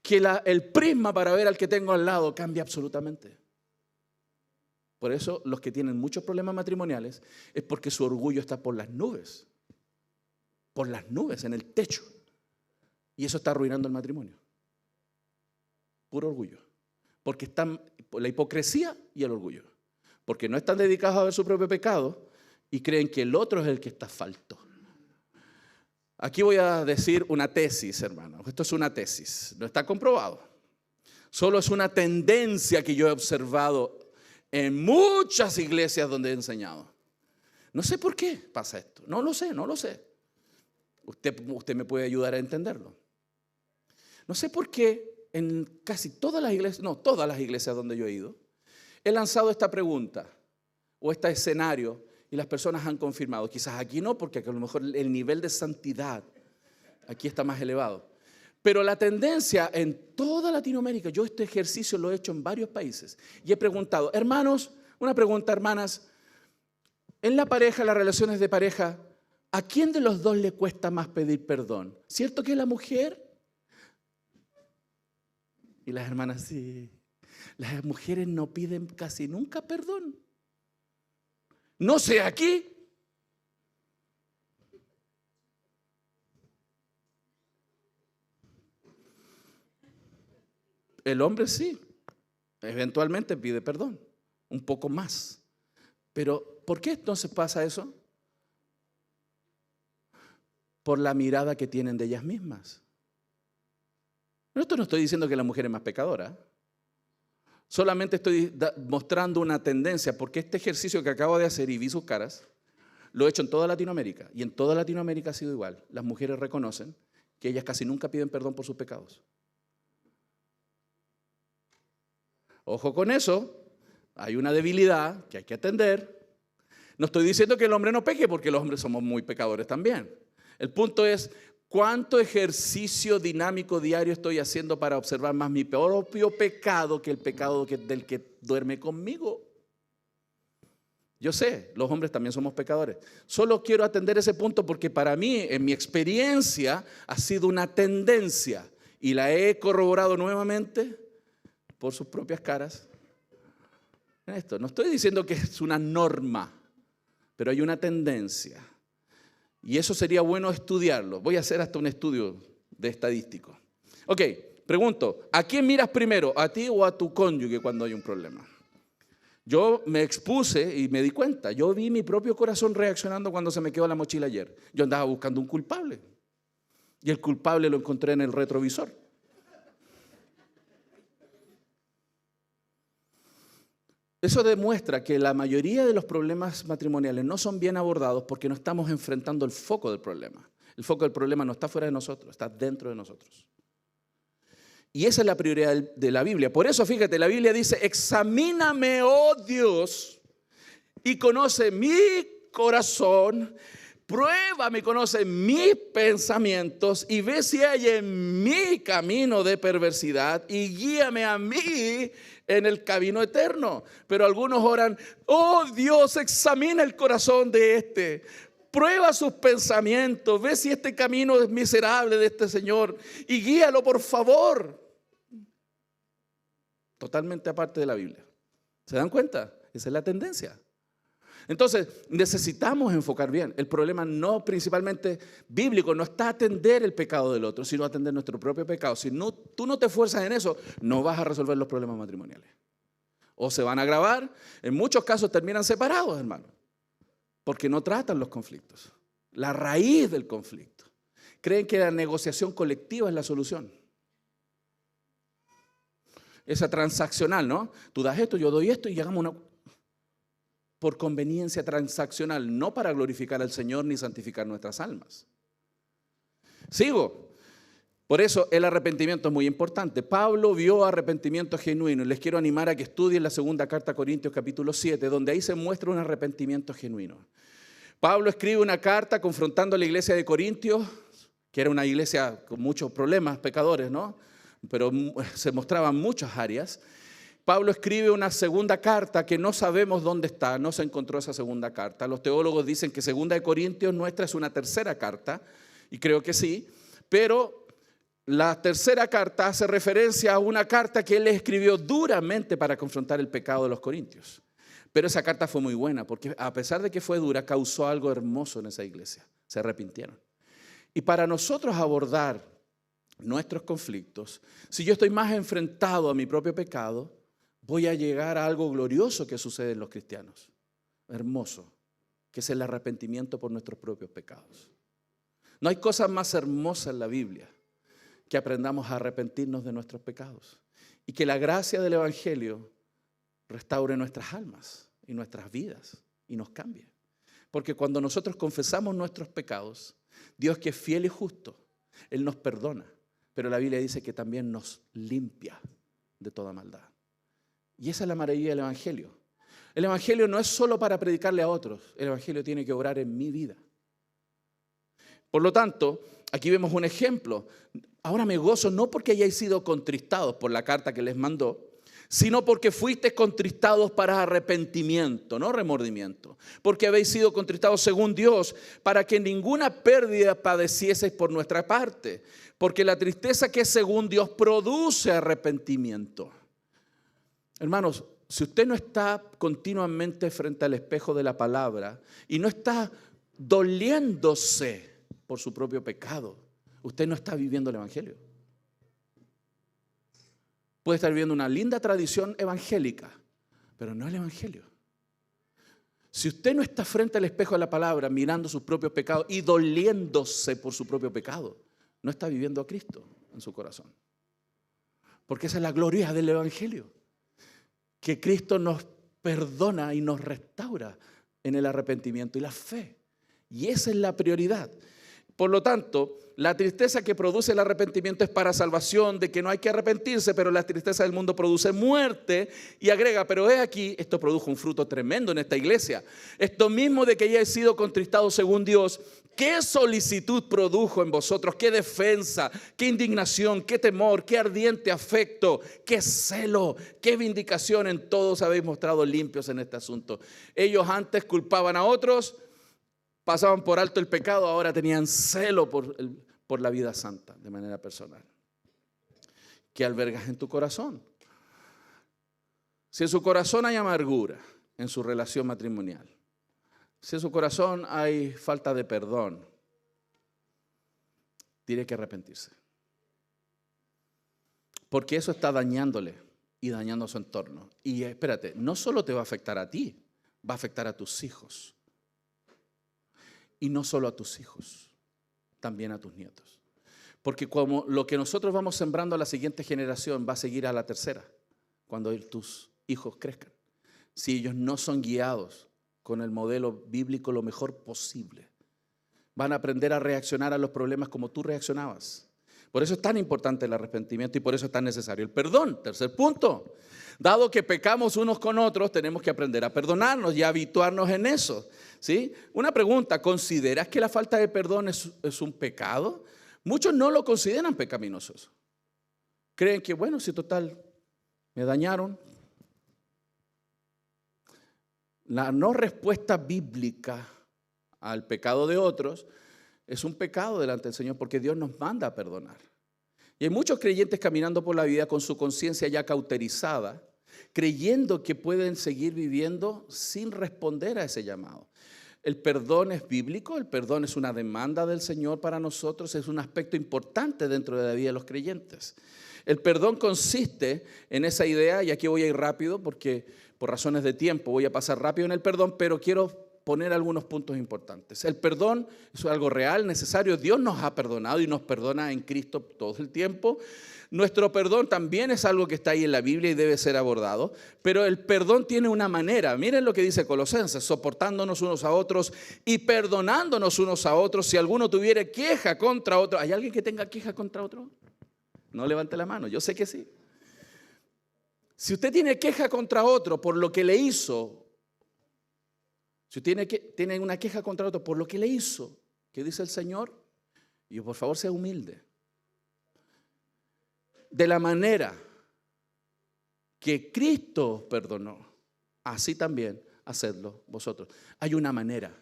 que el prisma para ver al que tengo al lado cambia absolutamente. Por eso los que tienen muchos problemas matrimoniales es porque su orgullo está por las nubes, en el techo. Y eso está arruinando el matrimonio. Puro orgullo. Porque están la hipocresía y el orgullo. Porque no están dedicados a ver su propio pecado y creen que el otro es el que está falto. Aquí voy a decir una tesis, hermano. Esto es una tesis, no está comprobado. Solo es una tendencia que yo he observado en muchas iglesias donde he enseñado. No sé por qué pasa esto. No lo sé. Usted me puede ayudar a entenderlo. No sé por qué en casi todas las iglesias donde yo he ido, he lanzado esta pregunta o este escenario y las personas han confirmado. Quizás aquí no, porque a lo mejor el nivel de santidad aquí está más elevado. Pero la tendencia en toda Latinoamérica, yo este ejercicio lo he hecho en varios países y he preguntado, hermanos, una pregunta, hermanas, en la pareja, las relaciones de pareja, ¿a quién de los dos le cuesta más pedir perdón? ¿Cierto que la mujer? Y las hermanas, sí. Las mujeres no piden casi nunca perdón. No sé aquí. El hombre sí. Eventualmente pide perdón. Un poco más. Pero, ¿por qué entonces pasa eso? Por la mirada que tienen de ellas mismas. Esto no estoy diciendo que la mujer es más pecadora. Solamente estoy mostrando una tendencia, porque este ejercicio que acabo de hacer y vi sus caras, lo he hecho en toda Latinoamérica. Y en toda Latinoamérica ha sido igual. Las mujeres reconocen que ellas casi nunca piden perdón por sus pecados. Ojo con eso, hay una debilidad que hay que atender. No estoy diciendo que el hombre no peque, porque los hombres somos muy pecadores también. El punto es, ¿cuánto ejercicio dinámico diario estoy haciendo para observar más mi propio pecado que el pecado del que duerme conmigo? Yo sé, los hombres también somos pecadores. Solo quiero atender ese punto porque para mí, en mi experiencia, ha sido una tendencia y la he corroborado nuevamente por sus propias caras. Esto, no estoy diciendo que es una norma, pero hay una tendencia. Y eso sería bueno estudiarlo. Voy a hacer hasta un estudio de estadístico. Ok, pregunto, ¿a quién miras primero? ¿A ti o a tu cónyuge cuando hay un problema? Yo me expuse y me di cuenta. Yo vi mi propio corazón reaccionando cuando se me quedó la mochila ayer. Yo andaba buscando un culpable. Y el culpable lo encontré en el retrovisor. Eso demuestra que la mayoría de los problemas matrimoniales no son bien abordados porque no estamos enfrentando el foco del problema. El foco del problema no está fuera de nosotros, está dentro de nosotros. Y esa es la prioridad de la Biblia. Por eso, fíjate, la Biblia dice, examíname, oh Dios, y conoce mi corazón, pruébame, conoce mis pensamientos y ve si hay en mi camino de perversidad y guíame a mí en el camino eterno. Pero algunos oran, oh Dios, examina el corazón de este, prueba sus pensamientos, ve si este camino es miserable de este señor y guíalo por favor. Totalmente aparte de la Biblia. ¿Se dan cuenta? Esa es la tendencia. Entonces, necesitamos enfocar bien. El problema no principalmente bíblico, no está atender el pecado del otro, sino atender nuestro propio pecado. Si no, tú no te esfuerzas en eso, no vas a resolver los problemas matrimoniales. O se van a agravar, en muchos casos terminan separados, hermano, porque no tratan los conflictos. La raíz del conflicto. Creen que la negociación colectiva es la solución. Esa transaccional, ¿no? Tú das esto, yo doy esto y llegamos a una... por conveniencia transaccional, no para glorificar al Señor ni santificar nuestras almas. Sigo. Por eso el arrepentimiento es muy importante. Pablo vio arrepentimiento genuino. Les quiero animar a que estudien la segunda carta a Corintios capítulo 7, donde ahí se muestra un arrepentimiento genuino. Pablo escribe una carta confrontando a la iglesia de Corintios, que era una iglesia con muchos problemas, pecadores, ¿no? Pero se mostraban muchas áreas. Pablo escribe una segunda carta que no sabemos dónde está, no se encontró esa segunda carta. Los teólogos dicen que segunda de Corintios nuestra es una tercera carta, y creo que sí, pero la tercera carta hace referencia a una carta que él escribió duramente para confrontar el pecado de los corintios. Pero esa carta fue muy buena, porque a pesar de que fue dura, causó algo hermoso en esa iglesia. Se arrepintieron. Y para nosotros abordar nuestros conflictos, si yo estoy más enfrentado a mi propio pecado, voy a llegar a algo glorioso que sucede en los cristianos. Hermoso, que es el arrepentimiento por nuestros propios pecados. No hay cosa más hermosa en la Biblia que aprendamos a arrepentirnos de nuestros pecados y que la gracia del Evangelio restaure nuestras almas y nuestras vidas y nos cambie. Porque cuando nosotros confesamos nuestros pecados, Dios, que es fiel y justo, Él nos perdona, pero la Biblia dice que también nos limpia de toda maldad. Y esa es la maravilla del Evangelio. El Evangelio no es solo para predicarle a otros, el Evangelio tiene que obrar en mi vida. Por lo tanto, aquí vemos un ejemplo. Ahora me gozo no porque hayáis sido contristados por la carta que les mandó, sino porque fuisteis contristados para arrepentimiento, no remordimiento. Porque habéis sido contristados según Dios, para que ninguna pérdida padecieseis por nuestra parte. Porque la tristeza que es según Dios produce arrepentimiento. Hermanos, si usted no está continuamente frente al espejo de la palabra y no está doliéndose por su propio pecado, usted no está viviendo el Evangelio. Puede estar viviendo una linda tradición evangélica, pero no el Evangelio. Si usted no está frente al espejo de la palabra, mirando sus propios pecados y doliéndose por su propio pecado, no está viviendo a Cristo en su corazón. Porque esa es la gloria del Evangelio, que Cristo nos perdona y nos restaura en el arrepentimiento y la fe. Y esa es la prioridad. Por lo tanto, la tristeza que produce el arrepentimiento es para salvación, de que no hay que arrepentirse, pero la tristeza del mundo produce muerte. Y agrega, pero he aquí, esto produjo un fruto tremendo en esta iglesia. Esto mismo de que hayáis sido contristados según Dios, ¿qué solicitud produjo en vosotros? ¿Qué defensa? ¿Qué indignación? ¿Qué temor? ¿Qué ardiente afecto? ¿Qué celo? ¿Qué vindicación? En todos habéis mostrado limpios en este asunto. Ellos antes culpaban a otros, pasaban por alto el pecado, ahora tenían celo por la vida santa de manera personal. ¿Qué albergas en tu corazón? Si en su corazón hay amargura en su relación matrimonial, si en su corazón hay falta de perdón, tiene que arrepentirse. Porque eso está dañándole y dañando a su entorno. Y espérate, no solo te va a afectar a ti, va a afectar a tus hijos. Y no solo a tus hijos, también a tus nietos. Porque como lo que nosotros vamos sembrando a la siguiente generación va a seguir a la tercera, cuando tus hijos crezcan. Si ellos no son guiados con el modelo bíblico lo mejor posible, van a aprender a reaccionar a los problemas como tú reaccionabas. Por eso es tan importante el arrepentimiento y por eso es tan necesario el perdón. Tercer punto. Dado que pecamos unos con otros, tenemos que aprender a perdonarnos y a habituarnos en eso. ¿Sí? Una pregunta, ¿consideras que la falta de perdón es un pecado? Muchos no lo consideran pecaminoso. Creen que, bueno, si total me dañaron. La no respuesta bíblica al pecado de otros es un pecado delante del Señor porque Dios nos manda a perdonar. Y hay muchos creyentes caminando por la vida con su conciencia ya cauterizada, creyendo que pueden seguir viviendo sin responder a ese llamado. El perdón es bíblico, el perdón es una demanda del Señor para nosotros, es un aspecto importante dentro de la vida de los creyentes. El perdón consiste en esa idea, y aquí voy a ir rápido porque por razones de tiempo voy a pasar rápido en el perdón, pero quiero poner algunos puntos importantes. El perdón es algo real, necesario. Dios nos ha perdonado y nos perdona en Cristo todo el tiempo. Nuestro perdón también es algo que está ahí en la Biblia y debe ser abordado, pero el perdón tiene una manera. Miren lo que dice Colosenses: soportándonos unos a otros y perdonándonos unos a otros si alguno tuviere queja contra otro. ¿Hay alguien que tenga queja contra otro? No levante la mano, yo sé que sí. Si usted tiene queja contra otro por lo que le hizo, si usted tiene una queja contra otro por lo que le hizo, ¿qué dice el Señor? Y por favor sea humilde. De la manera que Cristo perdonó, así también hacedlo vosotros. Hay una manera.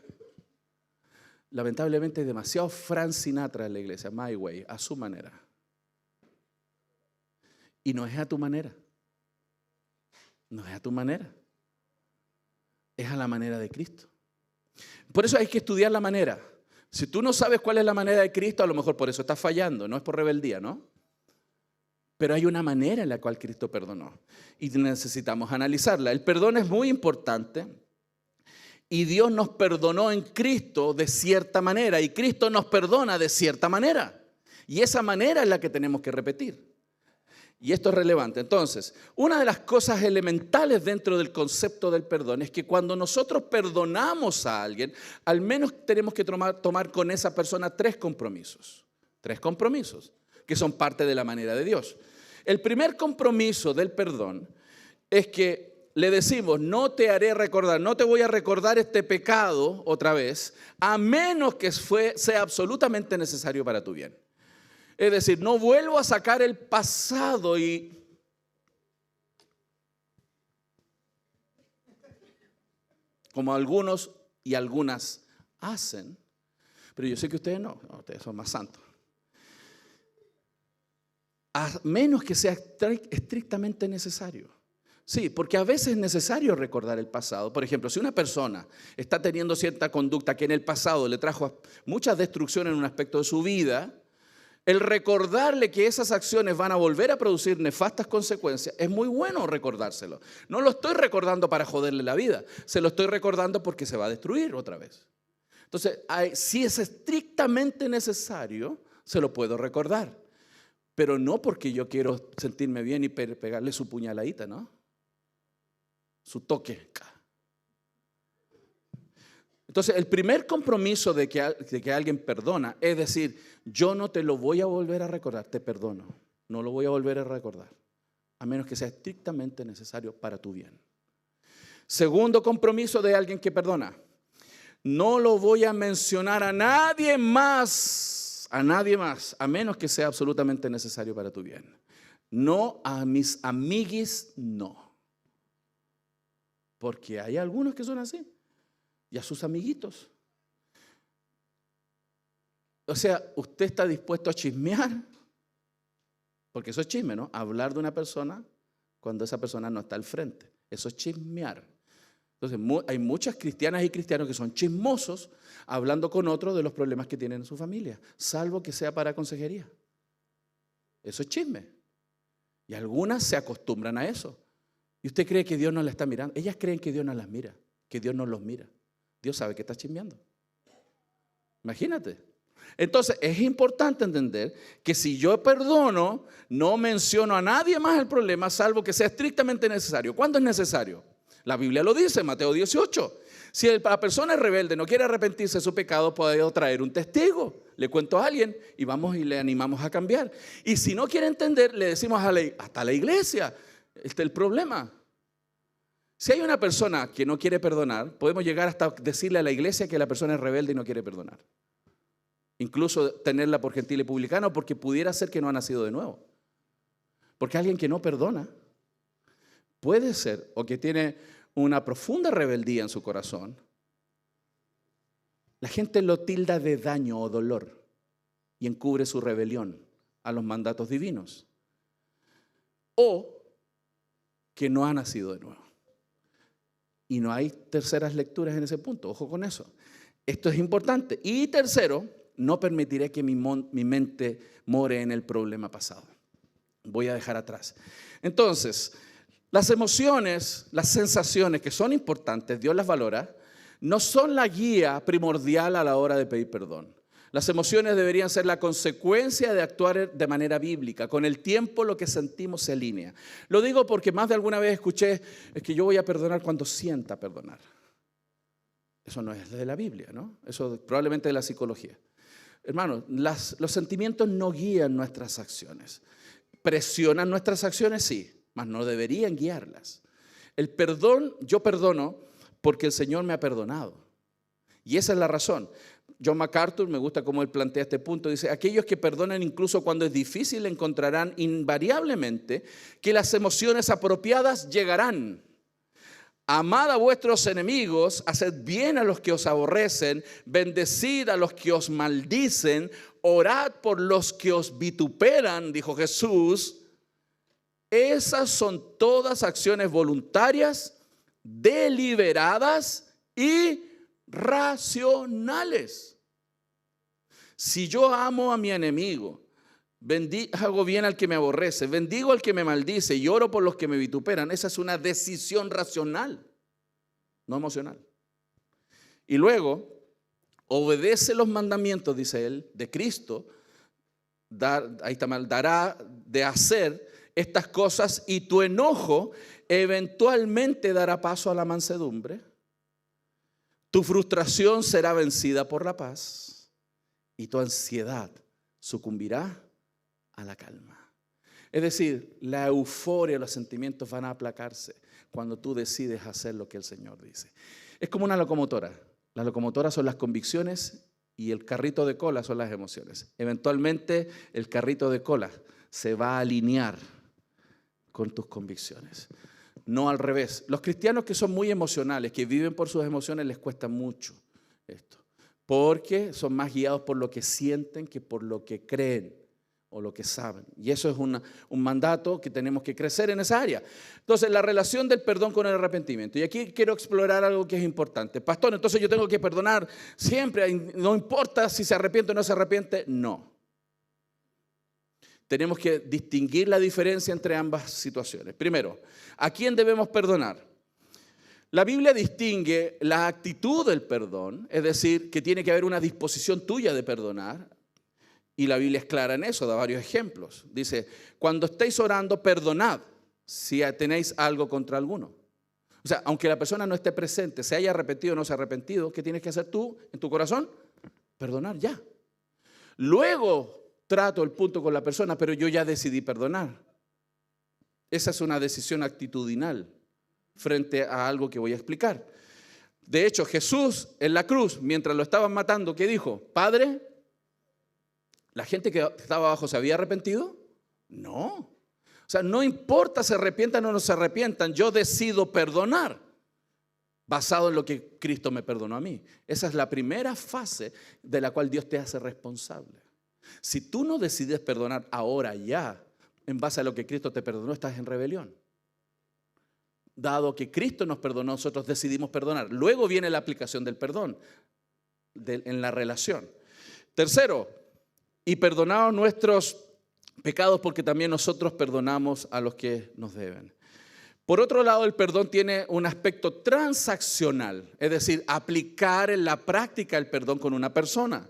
Lamentablemente demasiado Frank Sinatra en la iglesia, my way, a su manera. Y no es a tu manera. No es a tu manera. Es a la manera de Cristo. Por eso hay que estudiar la manera. Si tú no sabes cuál es la manera de Cristo, a lo mejor por eso estás fallando. No es por rebeldía, ¿no? Pero hay una manera en la cual Cristo perdonó y necesitamos analizarla. El perdón es muy importante y Dios nos perdonó en Cristo de cierta manera y Cristo nos perdona de cierta manera. Y esa manera es la que tenemos que repetir. Y esto es relevante. Entonces, una de las cosas elementales dentro del concepto del perdón es que cuando nosotros perdonamos a alguien, al menos tenemos que tomar con esa persona 3 compromisos. 3 compromisos que son parte de la manera de Dios. El primer compromiso del perdón es que le decimos: no te haré recordar, no te voy a recordar este pecado otra vez, a menos que sea absolutamente necesario para tu bien. Es decir, no vuelvo a sacar el pasado y como algunos y algunas hacen, pero yo sé que ustedes no, ustedes son más santos. A menos que sea estrictamente necesario. Sí, porque a veces es necesario recordar el pasado. Por ejemplo, si una persona está teniendo cierta conducta que en el pasado le trajo mucha destrucción en un aspecto de su vida, el recordarle que esas acciones van a volver a producir nefastas consecuencias, es muy bueno recordárselo. No lo estoy recordando para joderle la vida, se lo estoy recordando porque se va a destruir otra vez. Entonces, si es estrictamente necesario, se lo puedo recordar. Pero no porque yo quiero sentirme bien y pegarle su puñaladita, ¿no? Su toque. Entonces, el primer compromiso de que alguien perdona es decir: yo no te lo voy a volver a recordar, te perdono. No lo voy a volver a recordar, a menos que sea estrictamente necesario para tu bien. Segundo compromiso de alguien que perdona: no lo voy a mencionar a nadie más, a menos que sea absolutamente necesario para tu bien. No a mis amiguis, no. Porque hay algunos que son así. Y a sus amiguitos. O sea, usted está dispuesto a chismear, porque eso es chisme, ¿no? Hablar de una persona cuando esa persona no está al frente. Eso es chismear. Entonces, hay muchas cristianas y cristianos que son chismosos hablando con otros de los problemas que tienen en su familia, salvo que sea para consejería. Eso es chisme. Y algunas se acostumbran a eso. ¿Y usted cree que Dios no la está mirando? Ellas creen que Dios no las mira, que Dios no los mira. Dios sabe que está chismeando. Imagínate. Entonces, es importante entender que si yo perdono, no menciono a nadie más el problema, salvo que sea estrictamente necesario. ¿Cuándo es necesario? La Biblia lo dice, Mateo 18. Si la persona es rebelde, no quiere arrepentirse de su pecado, puede traer un testigo. Le cuento a alguien y vamos y le animamos a cambiar. Y si no quiere entender, le decimos hasta la iglesia. Este es el problema. Si hay una persona que no quiere perdonar, podemos llegar hasta decirle a la iglesia que la persona es rebelde y no quiere perdonar. Incluso tenerla por gentil y publicano, porque pudiera ser que no ha nacido de nuevo. Porque alguien que no perdona puede ser, o que tiene una profunda rebeldía en su corazón, la gente lo tilda de daño o dolor y encubre su rebelión a los mandatos divinos. O que no ha nacido de nuevo. Y no hay terceras lecturas en ese punto, ojo con eso. Esto es importante. Y tercero, no permitiré que mi mente more en el problema pasado. Voy a dejar atrás. Entonces, las emociones, las sensaciones que son importantes, Dios las valora, no son la guía primordial a la hora de pedir perdón. Las emociones deberían ser la consecuencia de actuar de manera bíblica. Con el tiempo lo que sentimos se alinea. Lo digo porque más de alguna vez escuché, es que yo voy a perdonar cuando sienta perdonar. Eso no es de la Biblia, ¿no? Eso es probablemente de la psicología. Hermanos, los sentimientos no guían nuestras acciones. Presionan nuestras acciones, sí, mas no deberían guiarlas. El perdón, yo perdono porque el Señor me ha perdonado. Y esa es la razón. John MacArthur, me gusta cómo él plantea este punto, dice, aquellos que perdonan incluso cuando es difícil encontrarán invariablemente que las emociones apropiadas llegarán. Amad a vuestros enemigos, haced bien a los que os aborrecen, bendecid a los que os maldicen, orad por los que os vituperan, dijo Jesús. Esas son todas acciones voluntarias, deliberadas y racionales. Si yo amo a mi enemigo, hago bien al que me aborrece, bendigo al que me maldice y oro por los que me vituperan, esa es una decisión racional, no emocional. Y luego, obedece los mandamientos, dice él, de Cristo, dará de hacer estas cosas y tu enojo eventualmente dará paso a la mansedumbre. Tu frustración será vencida por la paz y tu ansiedad sucumbirá a la calma. Es decir, la euforia, los sentimientos van a aplacarse cuando tú decides hacer lo que el Señor dice. Es como una locomotora. Las locomotoras son las convicciones y el carrito de cola son las emociones. Eventualmente el carrito de cola se va a alinear con tus convicciones. No al revés. Los cristianos que son muy emocionales, que viven por sus emociones, les cuesta mucho esto. Porque son más guiados por lo que sienten que por lo que creen o lo que saben. Y eso es un mandato que tenemos que crecer en esa área. Entonces, la relación del perdón con el arrepentimiento. Y aquí quiero explorar algo que es importante. Pastor, entonces yo tengo que perdonar siempre, no importa si se arrepiente o no se arrepiente. No. Tenemos que distinguir la diferencia entre ambas situaciones. Primero, ¿a quién debemos perdonar? La Biblia distingue la actitud del perdón, es decir, que tiene que haber una disposición tuya de perdonar, y la Biblia es clara en eso, da varios ejemplos. Dice, cuando estéis orando, perdonad si tenéis algo contra alguno. O sea, aunque la persona no esté presente, se haya arrepentido o no se ha arrepentido, ¿qué tienes que hacer tú en tu corazón? Perdonar ya. Luego trato el punto con la persona, pero yo ya decidí perdonar. Esa es una decisión actitudinal frente a algo que voy a explicar. De hecho, Jesús en la cruz, mientras lo estaban matando, ¿qué dijo? Padre, ¿la gente que estaba abajo se había arrepentido? No. O sea, no importa se arrepientan o no se arrepientan, yo decido perdonar basado en lo que Cristo me perdonó a mí. Esa es la primera fase de la cual Dios te hace responsable. Si tú no decides perdonar ahora ya, en base a lo que Cristo te perdonó, estás en rebelión. Dado que Cristo nos perdonó, nosotros decidimos perdonar. Luego viene la aplicación del perdón en la relación. Tercero, y perdonaos nuestros pecados porque también nosotros perdonamos a los que nos deben. Por otro lado, el perdón tiene un aspecto transaccional, es decir, aplicar en la práctica el perdón con una persona.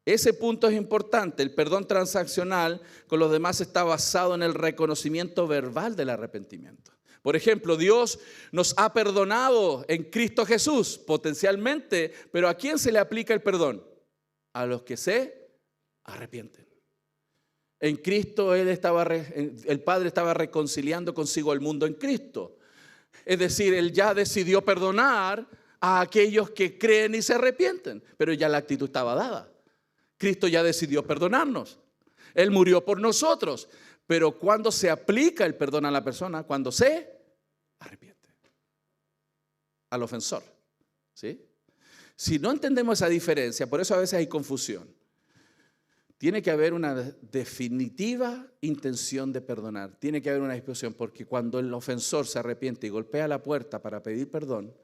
Ese punto es importante. El perdón transaccional con los demás está basado en el reconocimiento verbal del arrepentimiento. Por ejemplo, Dios nos ha perdonado en Cristo Jesús, potencialmente, pero ¿a quién se le aplica el perdón? A los que se arrepienten. En Cristo el Padre estaba reconciliando consigo al mundo en Cristo. Es decir, Él ya decidió perdonar a aquellos que creen y se arrepienten, pero ya la actitud estaba dada. Cristo ya decidió perdonarnos. Él murió por nosotros. Pero cuando se aplica el perdón a la persona, cuando se arrepiente al ofensor, ¿sí? Si no entendemos esa diferencia, por eso a veces hay confusión. Tiene que haber una definitiva intención de perdonar. Tiene que haber una disposición, porque cuando el ofensor se arrepiente y golpea la puerta para pedir perdón,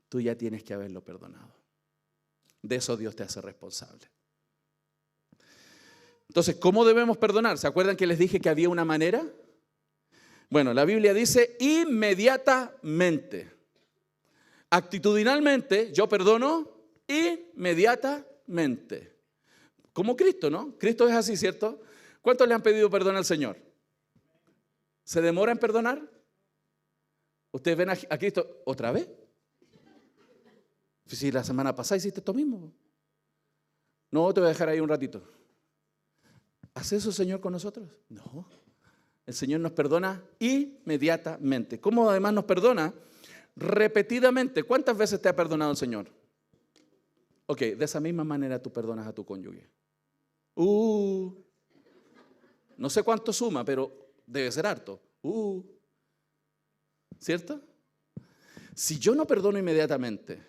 tú ya tienes que haberlo perdonado. De eso Dios te hace responsable. Entonces, ¿cómo debemos perdonar? ¿Se acuerdan que les dije que había una manera? Bueno, la Biblia dice inmediatamente. Actitudinalmente, yo perdono inmediatamente. Como Cristo, ¿no? Cristo es así, ¿cierto? ¿Cuántos le han pedido perdón al Señor? ¿Se demora en perdonar? ¿Ustedes ven a Cristo otra vez? Si la semana pasada hiciste esto mismo. No, te voy a dejar ahí un ratito. ¿Hace eso el Señor con nosotros? No. El Señor nos perdona inmediatamente. ¿Cómo además nos perdona? Repetidamente. ¿Cuántas veces te ha perdonado el Señor? Ok, de esa misma manera tú perdonas a tu cónyuge. No sé cuánto suma, pero debe ser harto. ¿Cierto? Si yo no perdono inmediatamente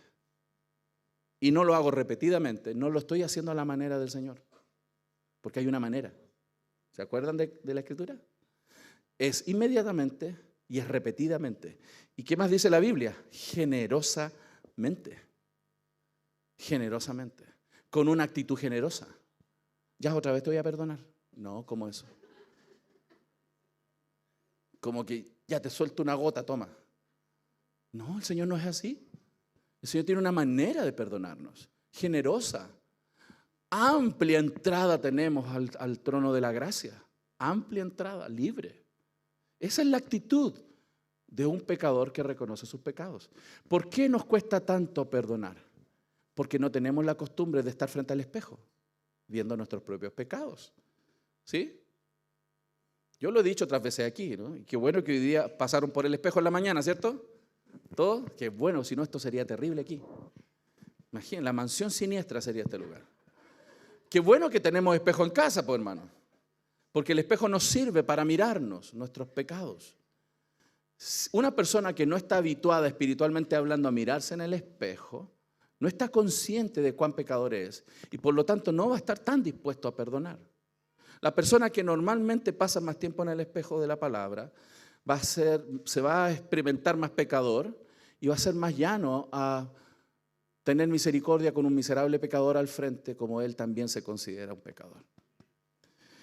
y no lo hago repetidamente, no lo estoy haciendo a la manera del Señor. Porque hay una manera. ¿Se acuerdan de la Escritura? Es inmediatamente y es repetidamente. ¿Y qué más dice la Biblia? Generosamente. Generosamente. Con una actitud generosa. ¿Ya otra vez te voy a perdonar? No, ¿cómo eso? Como que ya te suelto una gota, toma. No, el Señor no es así. El Señor tiene una manera de perdonarnos. Generosa. Amplia entrada tenemos al trono de la gracia. Amplia entrada, libre. Esa es la actitud de un pecador que reconoce sus pecados. ¿Por qué nos cuesta tanto perdonar? Porque no tenemos la costumbre de estar frente al espejo, viendo nuestros propios pecados. ¿Sí? Yo lo he dicho otras veces aquí, ¿no? Y qué bueno que hoy día pasaron por el espejo en la mañana, ¿cierto? Todo, qué bueno, si no esto sería terrible aquí. Imaginen, la mansión siniestra sería este lugar. Qué bueno que tenemos espejo en casa, pues hermano. Porque el espejo nos sirve para mirarnos nuestros pecados. Una persona que no está habituada espiritualmente hablando a mirarse en el espejo, no está consciente de cuán pecador es y por lo tanto no va a estar tan dispuesto a perdonar. La persona que normalmente pasa más tiempo en el espejo de la palabra se va a experimentar más pecador y va a ser más llano a tener misericordia con un miserable pecador al frente, como él también se considera un pecador.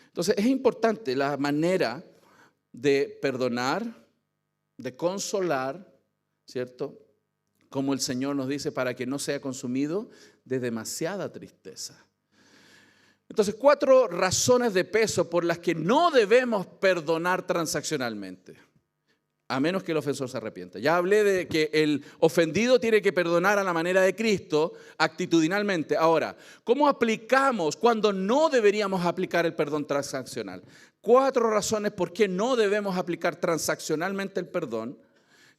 Entonces es importante la manera de perdonar, de consolar, ¿cierto? Como el Señor nos dice, para que no sea consumido de demasiada tristeza. Entonces, 4 razones de peso por las que no debemos perdonar transaccionalmente, a menos que el ofensor se arrepienta. Ya hablé de que el ofendido tiene que perdonar a la manera de Cristo, actitudinalmente. Ahora, ¿cómo aplicamos cuando no deberíamos aplicar el perdón transaccional? 4 razones por qué no debemos aplicar transaccionalmente el perdón.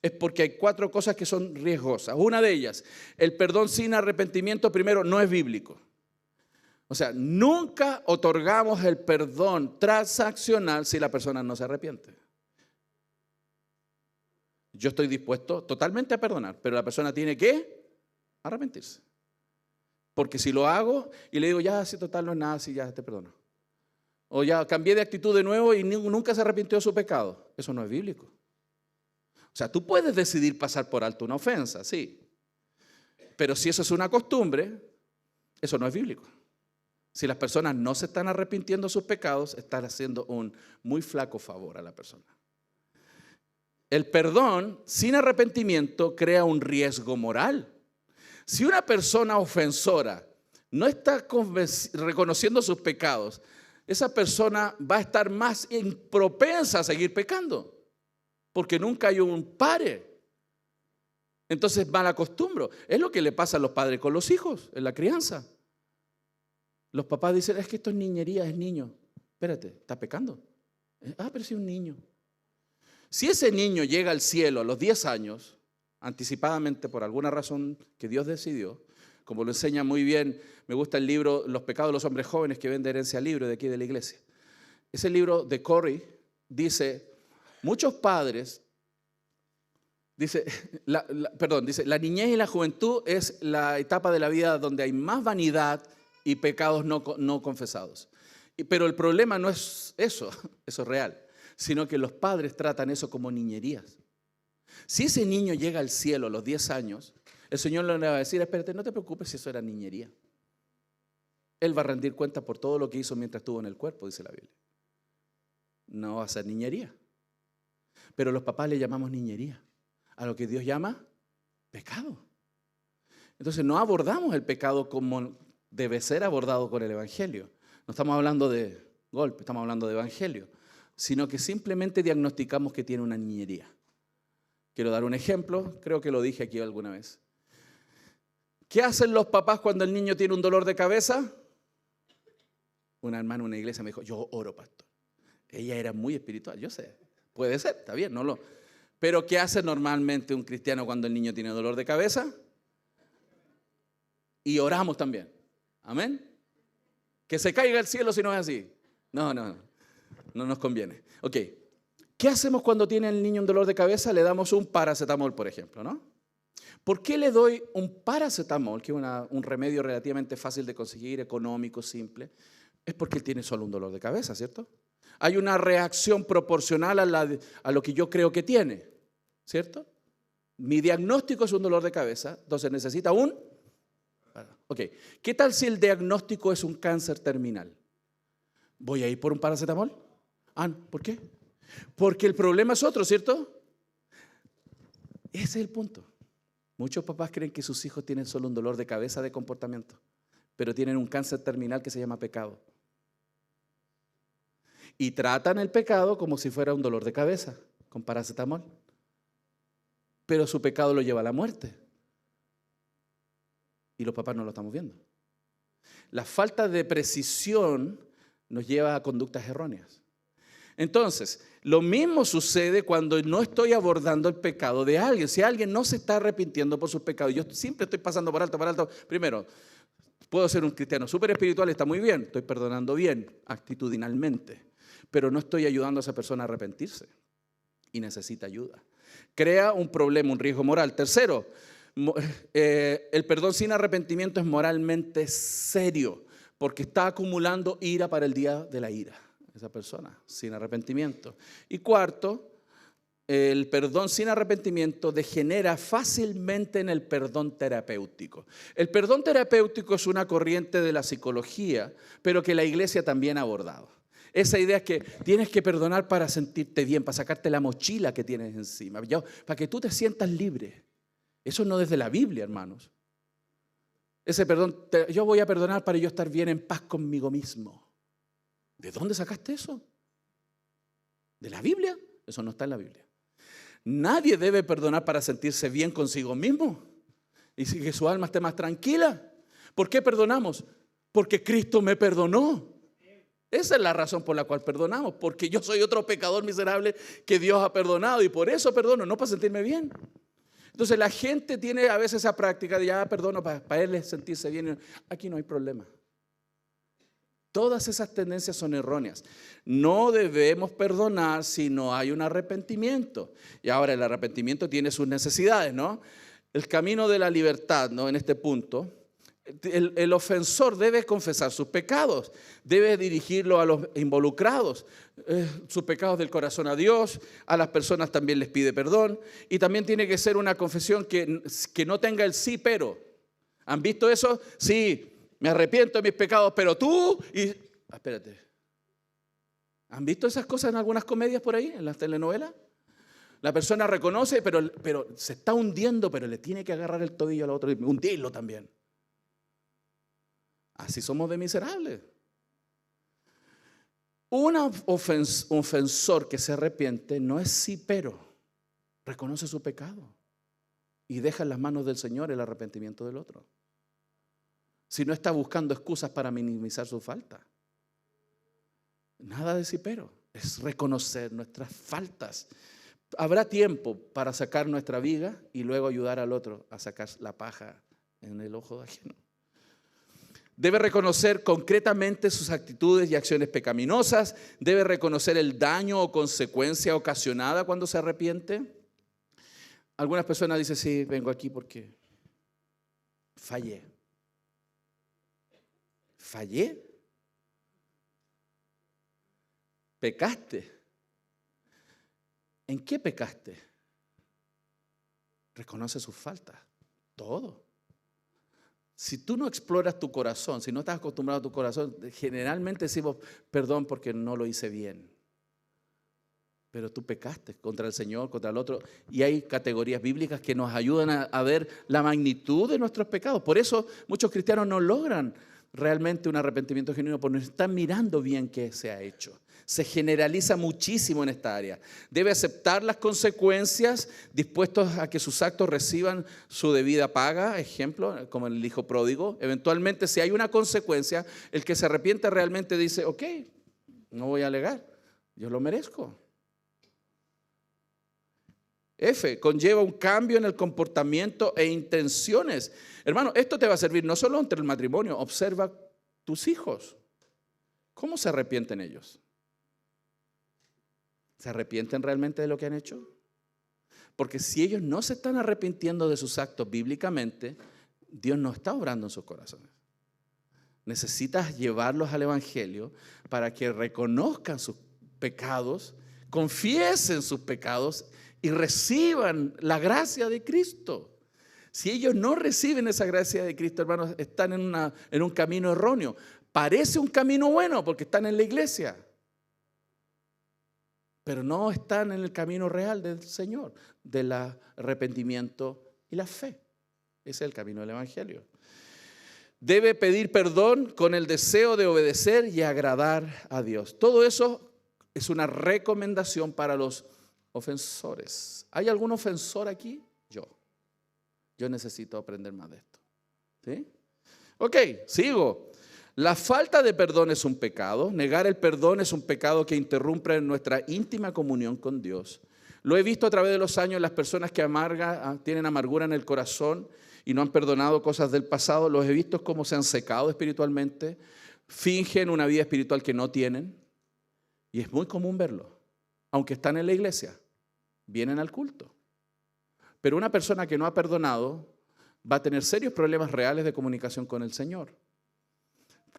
Es porque hay 4 cosas que son riesgosas. Una de ellas, el perdón sin arrepentimiento, primero, no es bíblico. O sea, nunca otorgamos el perdón transaccional si la persona no se arrepiente. Yo estoy dispuesto totalmente a perdonar, pero la persona tiene que arrepentirse. Porque si lo hago y le digo, ya, si total no es nada, si ya te perdono. O ya cambié de actitud de nuevo y nunca se arrepintió de su pecado. Eso no es bíblico. O sea, tú puedes decidir pasar por alto una ofensa, sí. Pero si eso es una costumbre, eso no es bíblico. Si las personas no se están arrepintiendo de sus pecados, están haciendo un muy flaco favor a la persona. El perdón sin arrepentimiento crea un riesgo moral. Si una persona ofensora no está reconociendo sus pecados, esa persona va a estar más propensa a seguir pecando. Porque nunca hay un pare. Entonces mal acostumbro. Es lo que le pasa a los padres con los hijos en la crianza. Los papás dicen, es que esto es niñería, es niño. Espérate, está pecando. Pero sí, un niño. Si ese niño llega al cielo a los 10 años, anticipadamente por alguna razón que Dios decidió, como lo enseña muy bien, me gusta el libro Los pecados de los hombres jóvenes que vende Herencia Libre de aquí de la iglesia. Ese libro de Corey dice, muchos padres, dice, la niñez y la juventud es la etapa de la vida donde hay más vanidad y pecados no confesados. Pero el problema no es eso es real, sino que los padres tratan eso como niñerías. Si ese niño llega al cielo a los 10 años, el Señor le va a decir, espérate, no te preocupes si eso era niñería. Él va a rendir cuenta por todo lo que hizo mientras estuvo en el cuerpo, dice la Biblia. No va a ser niñería. Pero los papás le llamamos niñería a lo que Dios llama pecado. Entonces no abordamos el pecado como debe ser abordado con el Evangelio. No estamos hablando de golpe, estamos hablando de Evangelio, sino que simplemente diagnosticamos que tiene una niñería. Quiero dar un ejemplo, creo que lo dije aquí alguna vez. ¿Qué hacen los papás cuando el niño tiene un dolor de cabeza? Una hermana en una iglesia me dijo, yo oro, pastor. Ella era muy espiritual, yo sé, puede ser, está bien, no lo. Pero ¿qué hace normalmente un cristiano cuando el niño tiene dolor de cabeza? Y oramos también. Amén. Que se caiga el cielo si no es así. No nos conviene. Ok. ¿Qué hacemos cuando tiene el niño un dolor de cabeza? Le damos un paracetamol, por ejemplo, ¿no? ¿Por qué le doy un paracetamol, que es un remedio relativamente fácil de conseguir, económico, simple? Es porque él tiene solo un dolor de cabeza, ¿cierto? Hay una reacción proporcional a lo que yo creo que tiene, ¿cierto? Mi diagnóstico es un dolor de cabeza, entonces necesita un. Ok, ¿qué tal si el diagnóstico es un cáncer terminal? ¿Voy a ir por un paracetamol? ¿Por qué? Porque el problema es otro, ¿cierto? Ese es el punto. Muchos papás creen que sus hijos tienen solo un dolor de cabeza de comportamiento, pero tienen un cáncer terminal que se llama pecado. Y tratan el pecado como si fuera un dolor de cabeza, con paracetamol. Pero su pecado lo lleva a la muerte. Y los papás no lo estamos viendo. La falta de precisión nos lleva a conductas erróneas. Entonces, lo mismo sucede cuando no estoy abordando el pecado de alguien. Si alguien no se está arrepintiendo por sus pecados, yo siempre estoy pasando por alto. Primero, puedo ser un cristiano súper espiritual, está muy bien, estoy perdonando bien, actitudinalmente, pero no estoy ayudando a esa persona a arrepentirse y necesita ayuda. Crea un problema, un riesgo moral. Tercero, el perdón sin arrepentimiento es moralmente serio porque está acumulando ira para el día de la ira, esa persona, sin arrepentimiento. Y cuarto, el perdón sin arrepentimiento degenera fácilmente en el perdón terapéutico. El perdón terapéutico es una corriente de la psicología, pero que la iglesia también ha abordado. Esa idea es que tienes que perdonar para sentirte bien, para sacarte la mochila que tienes encima, para que tú te sientas libre. Eso no es de la Biblia, hermanos. Ese perdón, yo voy a perdonar para yo estar bien en paz conmigo mismo. ¿De dónde sacaste eso? ¿De la Biblia? Eso no está en la Biblia. Nadie debe perdonar para sentirse bien consigo mismo y que su alma esté más tranquila. ¿Por qué perdonamos? Porque Cristo me perdonó. Esa es la razón por la cual perdonamos, porque yo soy otro pecador miserable que Dios ha perdonado y por eso perdono, no para sentirme bien. Entonces la gente tiene a veces esa práctica de perdono para él sentirse bien. Aquí no hay problema. Todas esas tendencias son erróneas. No debemos perdonar si no hay un arrepentimiento. Y ahora el arrepentimiento tiene sus necesidades, ¿no? El camino de la libertad, ¿no? En este punto, el ofensor debe confesar sus pecados, debe dirigirlo a los involucrados, sus pecados del corazón a Dios, a las personas también les pide perdón y también tiene que ser una confesión que no tenga el sí pero. ¿Han visto eso? Sí, me arrepiento de mis pecados, pero tú espérate. ¿Han visto esas cosas en algunas comedias por ahí, en las telenovelas? La persona reconoce, pero se está hundiendo, pero le tiene que agarrar el tobillo al otro y hundirlo también. Así somos de miserables. Un ofensor que se arrepiente no es sí, pero reconoce su pecado y deja en las manos del Señor el arrepentimiento del otro. Si no está buscando excusas para minimizar su falta. Nada de sí, pero es reconocer nuestras faltas. Habrá tiempo para sacar nuestra viga y luego ayudar al otro a sacar la paja en el ojo ajeno. Debe reconocer concretamente sus actitudes y acciones pecaminosas. Debe reconocer el daño o consecuencia ocasionada cuando se arrepiente. Algunas personas dicen, sí, vengo aquí porque fallé. ¿Fallé? ¿Pecaste? ¿En qué pecaste? Reconoce sus faltas. Todo. Si tú no exploras tu corazón, si no estás acostumbrado a tu corazón, generalmente decimos perdón porque no lo hice bien. pero tú pecaste contra el Señor, contra el otro. Y hay categorías bíblicas que nos ayudan a ver la magnitud de nuestros pecados. Por eso muchos cristianos no logran realmente un arrepentimiento genuino, porque no están mirando bien qué se ha hecho. Se generaliza muchísimo en esta área. Debe aceptar las consecuencias, dispuestos a que sus actos reciban su debida paga, ejemplo, como el hijo pródigo. Eventualmente, si hay una consecuencia, el que se arrepiente realmente dice, ok, no voy a alegar, yo lo merezco. F, conlleva un cambio en el comportamiento e intenciones. Hermano, esto te va a servir no solo entre el matrimonio, observa tus hijos. ¿Cómo se arrepienten ellos? ¿Se arrepienten realmente de lo que han hecho? Porque si ellos no se están arrepintiendo de sus actos bíblicamente, Dios no está obrando en sus corazones. Necesitas llevarlos al Evangelio para que reconozcan sus pecados, confiesen sus pecados y reciban la gracia de Cristo. Si ellos no reciben esa gracia de Cristo, hermanos, están en un camino erróneo. Parece un camino bueno porque están en la iglesia, pero no están en el camino real del Señor, del arrepentimiento y la fe. Ese es el camino del Evangelio. Debe pedir perdón con el deseo de obedecer y agradar a Dios. Todo eso es una recomendación para los ofensores. ¿Hay algún ofensor aquí? Yo necesito aprender más de esto. ¿Sí? Ok, sigo. La falta de perdón es un pecado. Negar el perdón es un pecado que interrumpe nuestra íntima comunión con Dios. Lo he visto a través de los años, las personas que tienen amargura en el corazón y no han perdonado cosas del pasado, los he visto como se han secado espiritualmente, fingen una vida espiritual que no tienen, y es muy común verlo, aunque están en la iglesia, vienen al culto. Pero una persona que no ha perdonado va a tener serios problemas reales de comunicación con el Señor.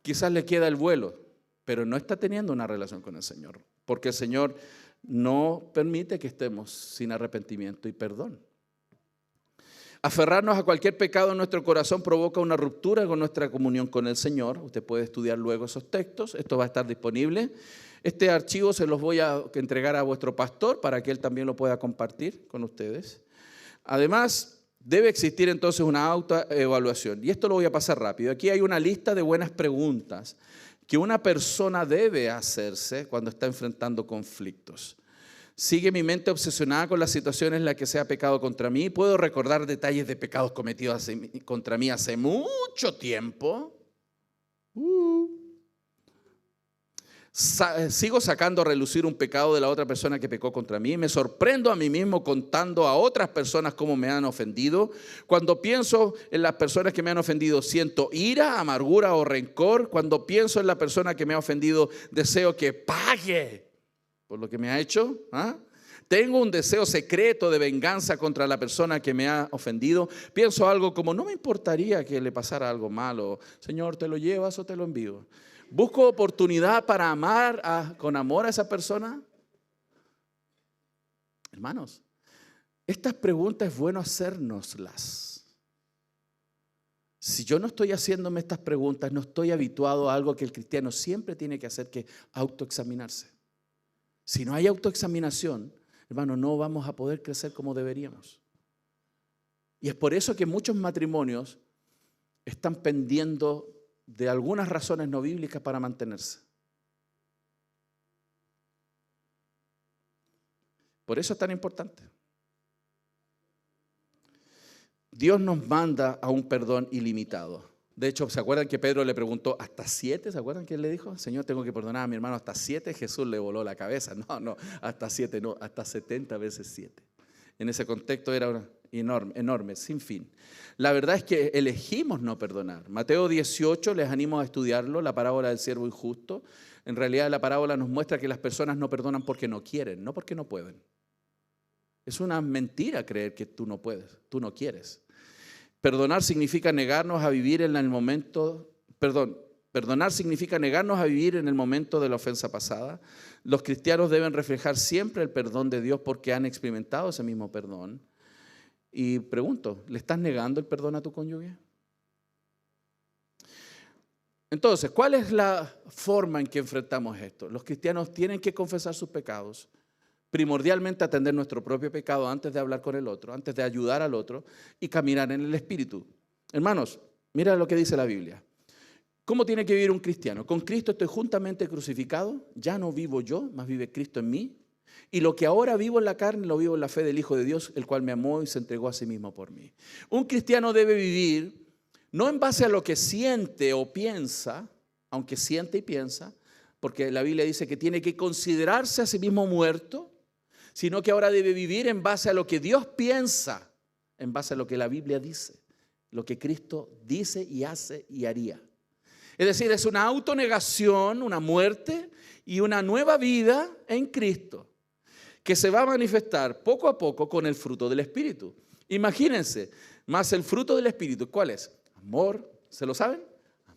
Quizás le queda el vuelo, pero no está teniendo una relación con el Señor, porque el Señor no permite que estemos sin arrepentimiento y perdón. Aferrarnos a cualquier pecado en nuestro corazón provoca una ruptura con nuestra comunión con el Señor. Usted puede estudiar luego esos textos, esto va a estar disponible. Este archivo se los voy a entregar a vuestro pastor para que él también lo pueda compartir con ustedes. Además, debe existir entonces una autoevaluación. Y esto lo voy a pasar rápido. Aquí hay una lista de buenas preguntas que una persona debe hacerse cuando está enfrentando conflictos. ¿Sigue mi mente obsesionada con las situaciones en las que se ha pecado contra mí? ¿Puedo recordar detalles de pecados cometidos contra mí hace mucho tiempo? ¿Sigo sacando a relucir un pecado de la otra persona que pecó contra mí? ¿Me sorprendo a mí mismo contando a otras personas cómo me han ofendido? Cuando pienso en las personas que me han ofendido, ¿siento ira, amargura o rencor? Cuando pienso en la persona que me ha ofendido, deseo que pague por lo que me ha hecho. Tengo un deseo secreto de venganza contra la persona que me ha ofendido. Pienso algo como, no me importaría que le pasara algo malo. Señor, ¿te lo llevas o te lo envío? ¿Busco oportunidad para amar con amor a esa persona? Hermanos, estas preguntas es bueno hacérnoslas. Si yo no estoy haciéndome estas preguntas, no estoy habituado a algo que el cristiano siempre tiene que hacer, que autoexaminarse. Si no hay autoexaminación, hermano, no vamos a poder crecer como deberíamos. Y es por eso que muchos matrimonios están pendiendo de algunas razones no bíblicas para mantenerse. Por eso es tan importante. Dios nos manda a un perdón ilimitado. De hecho, ¿se acuerdan que Pedro le preguntó hasta 7? ¿Se acuerdan que él le dijo? Señor, tengo que perdonar a mi hermano hasta 7. Jesús le voló la cabeza. No, hasta 7 no, hasta 70 veces 7. En ese contexto era enorme, sin fin. La verdad es que elegimos no perdonar. Mateo 18, les animo a estudiarlo, la parábola del siervo injusto. En realidad la parábola nos muestra que las personas no perdonan porque no quieren, no porque no pueden. Es una mentira creer que tú no puedes, tú no quieres. Perdonar significa negarnos a vivir en el momento, perdonar significa negarnos a vivir en el momento de la ofensa pasada. Los cristianos deben reflejar siempre el perdón de Dios porque han experimentado ese mismo perdón. Y pregunto, ¿le estás negando el perdón a tu cónyuge? Entonces, ¿cuál es la forma en que enfrentamos esto? Los cristianos tienen que confesar sus pecados. primordialmente atender nuestro propio pecado antes de hablar con el otro, antes de ayudar al otro y caminar en el Espíritu. Hermanos, mira lo que dice la Biblia. ¿Cómo tiene que vivir un cristiano? Con Cristo estoy juntamente crucificado, ya no vivo yo, más vive Cristo en mí. Y lo que ahora vivo en la carne, lo vivo en la fe del Hijo de Dios, el cual me amó y se entregó a sí mismo por mí. Un cristiano debe vivir no en base a lo que siente o piensa, aunque siente y piensa, porque la Biblia dice que tiene que considerarse a sí mismo muerto, sino que ahora debe vivir en base a lo que Dios piensa, en base a lo que la Biblia dice, lo que Cristo dice y hace y haría. Es decir, es una autonegación, una muerte y una nueva vida en Cristo, que se va a manifestar poco a poco con el fruto del Espíritu. Imagínense, más el fruto del Espíritu, ¿cuál es? Amor, ¿se lo saben?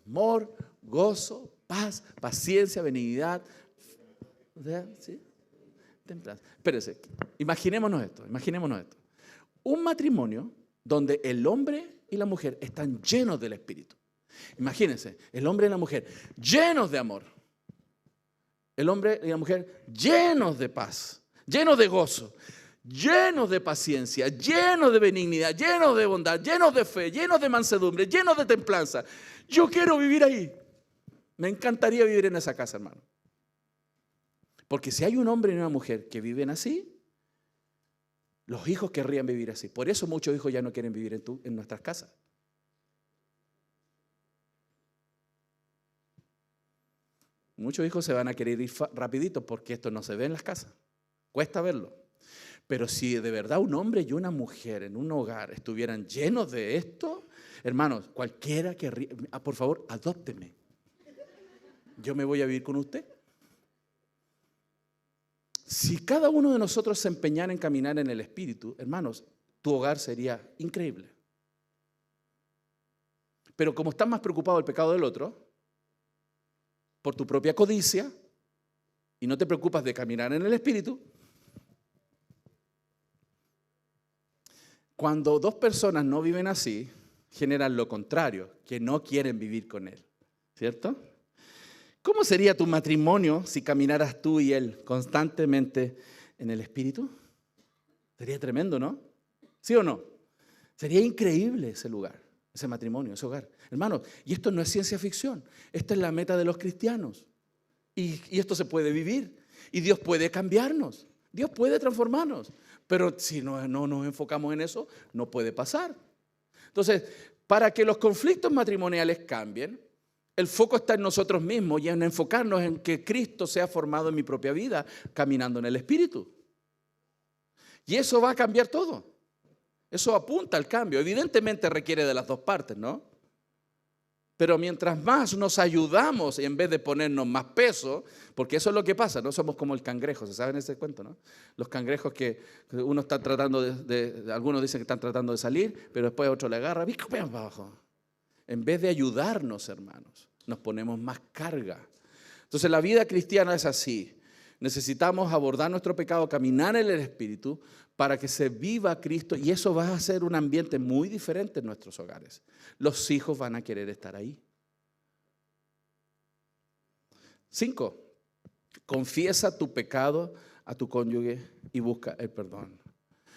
Amor, gozo, paz, paciencia, benignidad, ¿sí? Templanza. Espérense, imaginémonos esto. Un matrimonio donde el hombre y la mujer están llenos del Espíritu. Imagínense, el hombre y la mujer llenos de amor. El hombre y la mujer llenos de paz, llenos de gozo, llenos de paciencia, llenos de benignidad, llenos de bondad, llenos de fe, llenos de mansedumbre, llenos de templanza. Yo quiero vivir ahí. Me encantaría vivir en esa casa, hermano. Porque si hay un hombre y una mujer que viven así, los hijos querrían vivir así. Por eso muchos hijos ya no quieren vivir en nuestras casas. Muchos hijos se van a querer ir rapidito porque esto no se ve en las casas. Cuesta verlo. Pero si de verdad un hombre y una mujer en un hogar estuvieran llenos de esto, hermanos, cualquiera que... por favor, adópteme. Yo me voy a vivir con usted. Si cada uno de nosotros se empeñara en caminar en el Espíritu, hermanos, tu hogar sería increíble. Pero como estás más preocupado del pecado del otro, por tu propia codicia, y no te preocupas de caminar en el Espíritu, cuando dos personas no viven así, generan lo contrario, que no quieren vivir con él, ¿cierto? ¿Cómo sería tu matrimonio si caminaras tú y él constantemente en el Espíritu? Sería tremendo, ¿no? ¿Sí o no? Sería increíble ese lugar, ese matrimonio, ese hogar. Hermanos, y esto no es ciencia ficción, esta es la meta de los cristianos. Y esto se puede vivir. Y Dios puede cambiarnos, Dios puede transformarnos. Pero si no nos enfocamos en eso, no puede pasar. Entonces, para que los conflictos matrimoniales cambien, el foco está en nosotros mismos y en enfocarnos en que Cristo sea formado en mi propia vida, caminando en el Espíritu. Y eso va a cambiar todo. Eso apunta al cambio. Evidentemente requiere de las dos partes, ¿no? Pero mientras más nos ayudamos en vez de ponernos más peso, porque eso es lo que pasa, no somos como el cangrejo, ¿se saben ese cuento, no? Los cangrejos que uno está tratando algunos dicen que están tratando de salir, pero después otro le agarra, ¡bico, para abajo! En vez de ayudarnos, hermanos, nos ponemos más carga. Entonces la vida cristiana es así. Necesitamos abordar nuestro pecado, caminar en el Espíritu para que se viva Cristo, y eso va a ser un ambiente muy diferente en nuestros hogares. Los hijos van a querer estar ahí. 5. Confiesa tu pecado a tu cónyuge y busca el perdón.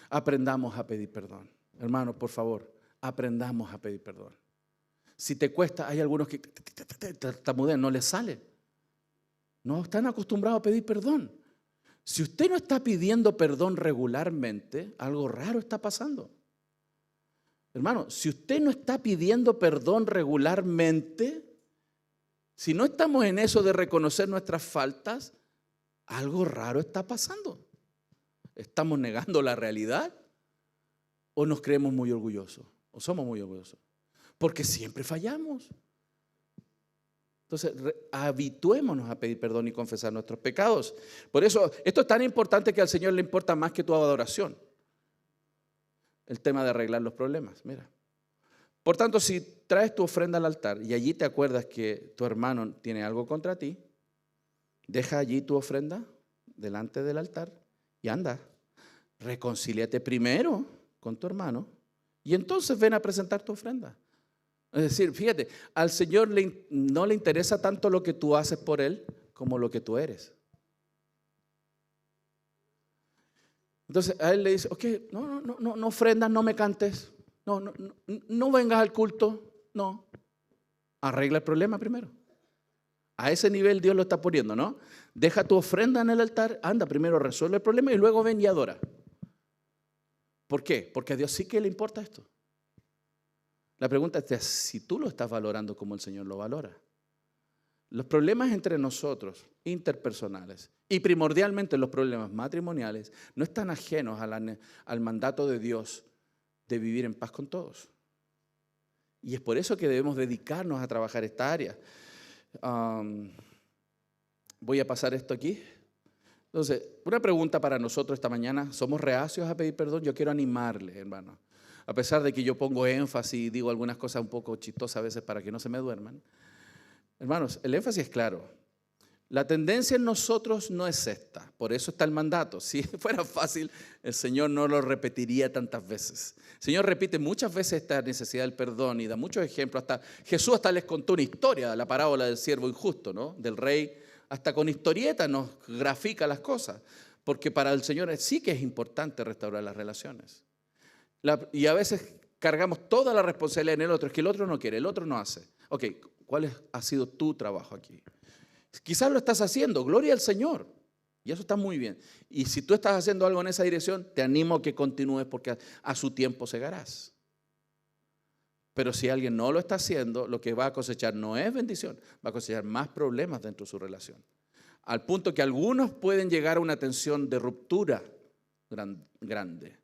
Aprendamos a pedir perdón. Hermanos, por favor, aprendamos a pedir perdón. Si te cuesta, hay algunos que tartamudean, no les sale. No están acostumbrados a pedir perdón. Si usted no está pidiendo perdón regularmente, algo raro está pasando. Hermano, si usted no está pidiendo perdón regularmente, si no estamos en eso de reconocer nuestras faltas, algo raro está pasando. ¿Estamos negando la realidad? ¿O nos creemos muy orgullosos? ¿O somos muy orgullosos? Porque siempre fallamos. Entonces, habituémonos a pedir perdón y confesar nuestros pecados. Por eso, esto es tan importante que al Señor le importa más que tu adoración. El tema de arreglar los problemas, mira. Por tanto, si traes tu ofrenda al altar y allí te acuerdas que tu hermano tiene algo contra ti, deja allí tu ofrenda delante del altar y anda. Reconcíliate primero con tu hermano y entonces ven a presentar tu ofrenda. Es decir, fíjate, al Señor no le interesa tanto lo que tú haces por Él como lo que tú eres. Entonces a él le dice, ok, no ofrendas, no me cantes, no vengas al culto, no. Arregla el problema primero. A ese nivel Dios lo está poniendo, ¿no? Deja tu ofrenda en el altar, anda, primero resuelve el problema y luego ven y adora. ¿Por qué? Porque a Dios sí que le importa esto. La pregunta es si tú lo estás valorando como el Señor lo valora. Los problemas entre nosotros, interpersonales, y primordialmente los problemas matrimoniales, no están ajenos al mandato de Dios de vivir en paz con todos. Y es por eso que debemos dedicarnos a trabajar esta área. Voy a pasar esto aquí. Entonces, una pregunta para nosotros esta mañana. ¿Somos reacios a pedir perdón? Yo quiero animarles, hermano. A pesar de que yo pongo énfasis y digo algunas cosas un poco chistosas a veces para que no se me duerman. Hermanos, el énfasis es claro. La tendencia en nosotros no es esta. Por eso está el mandato. Si fuera fácil, el Señor no lo repetiría tantas veces. El Señor repite muchas veces esta necesidad del perdón y da muchos ejemplos. Jesús hasta les contó una historia, la parábola del siervo injusto, ¿no? Del rey. Hasta con historietas nos grafica las cosas. Porque para el Señor sí que es importante restaurar las relaciones. Y a veces cargamos toda la responsabilidad en el otro. Es que el otro no quiere, el otro no hace. Ok, ¿cuál ha sido tu trabajo aquí? Quizás lo estás haciendo, gloria al Señor. Y eso está muy bien. Y si tú estás haciendo algo en esa dirección, te animo a que continúes porque a su tiempo segarás. Pero si alguien no lo está haciendo, lo que va a cosechar no es bendición, va a cosechar más problemas dentro de su relación. Al punto que algunos pueden llegar a una tensión de ruptura grande,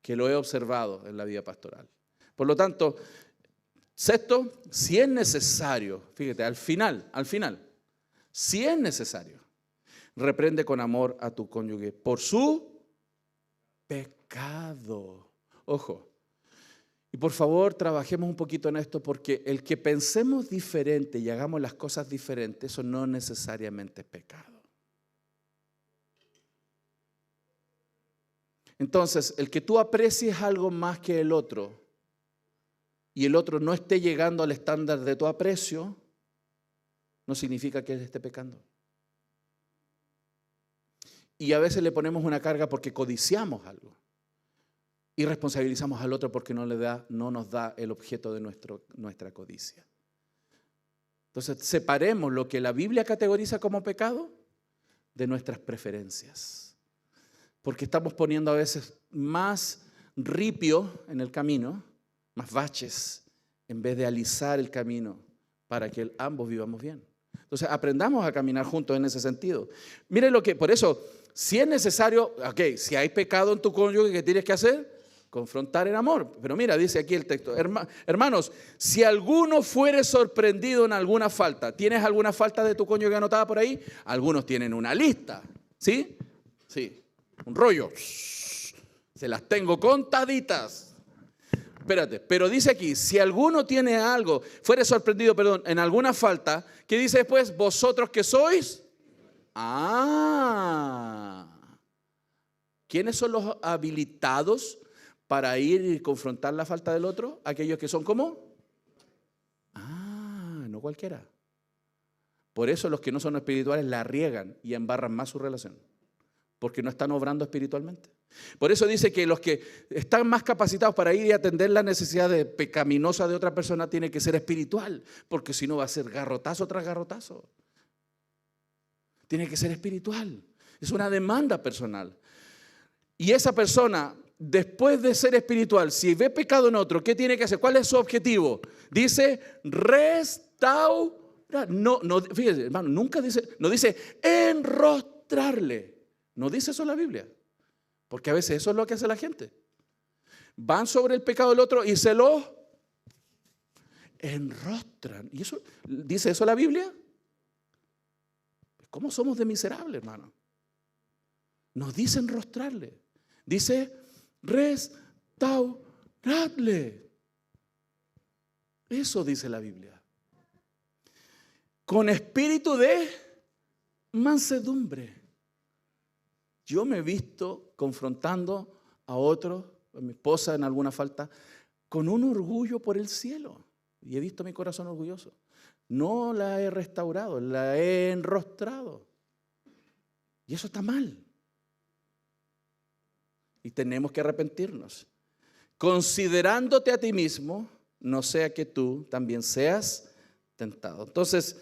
que lo he observado en la vida pastoral. Por lo tanto, sexto, si es necesario, fíjate, al final, si es necesario, reprende con amor a tu cónyuge por su pecado. Ojo. Y por favor, trabajemos un poquito en esto porque el que pensemos diferente y hagamos las cosas diferentes, eso no necesariamente es pecado. Entonces, el que tú aprecies algo más que el otro y el otro no esté llegando al estándar de tu aprecio, no significa que él esté pecando. Y a veces le ponemos una carga porque codiciamos algo. Y responsabilizamos al otro porque no nos da el objeto de nuestra codicia. Entonces, separemos lo que la Biblia categoriza como pecado de nuestras preferencias. Porque estamos poniendo a veces más ripio en el camino, más baches, en vez de alisar el camino para que ambos vivamos bien. Entonces, aprendamos a caminar juntos en ese sentido. Miren por eso, si es necesario, ok, si hay pecado en tu cónyuge, ¿qué tienes que hacer? Confrontar en amor. Pero mira, dice aquí el texto, hermanos, si alguno fuere sorprendido en alguna falta, ¿tienes alguna falta de tu cónyuge anotada por ahí? Algunos tienen una lista, ¿sí? Sí, un rollo. Se las tengo contaditas. Espérate, pero dice aquí, si alguno tiene algo, fuere sorprendido, en alguna falta, ¿qué dice después? Vosotros que sois. ¿Quiénes son los habilitados para ir y confrontar la falta del otro? Aquellos que son ¿cómo? No cualquiera. Por eso los que no son espirituales la riegan y embarran más su relación, porque no están obrando espiritualmente. Por eso dice que los que están más capacitados para ir y atender la necesidad pecaminosa de otra persona tiene que ser espiritual, porque si no va a ser garrotazo tras garrotazo. Tiene que ser espiritual. Es una demanda personal. Y esa persona, después de ser espiritual, si ve pecado en otro, ¿qué tiene que hacer? ¿Cuál es su objetivo? Dice restaurar. No, fíjese, hermano, no dice enrostrarle. No dice eso la Biblia. Porque a veces eso es lo que hace la gente. Van sobre el pecado del otro y se lo enrostran. ¿Y eso dice eso la Biblia? ¿Cómo somos de miserables, hermano? Nos dice enrostrarle. Dice restaurarle. Eso dice la Biblia. Con espíritu de mansedumbre. Yo me he visto confrontando a otro, a mi esposa en alguna falta, con un orgullo por el cielo. Y he visto mi corazón orgulloso. No la he restaurado, la he enrostrado. Y eso está mal. y tenemos que arrepentirnos. Considerándote a ti mismo, no sea que tú también seas tentado. Entonces,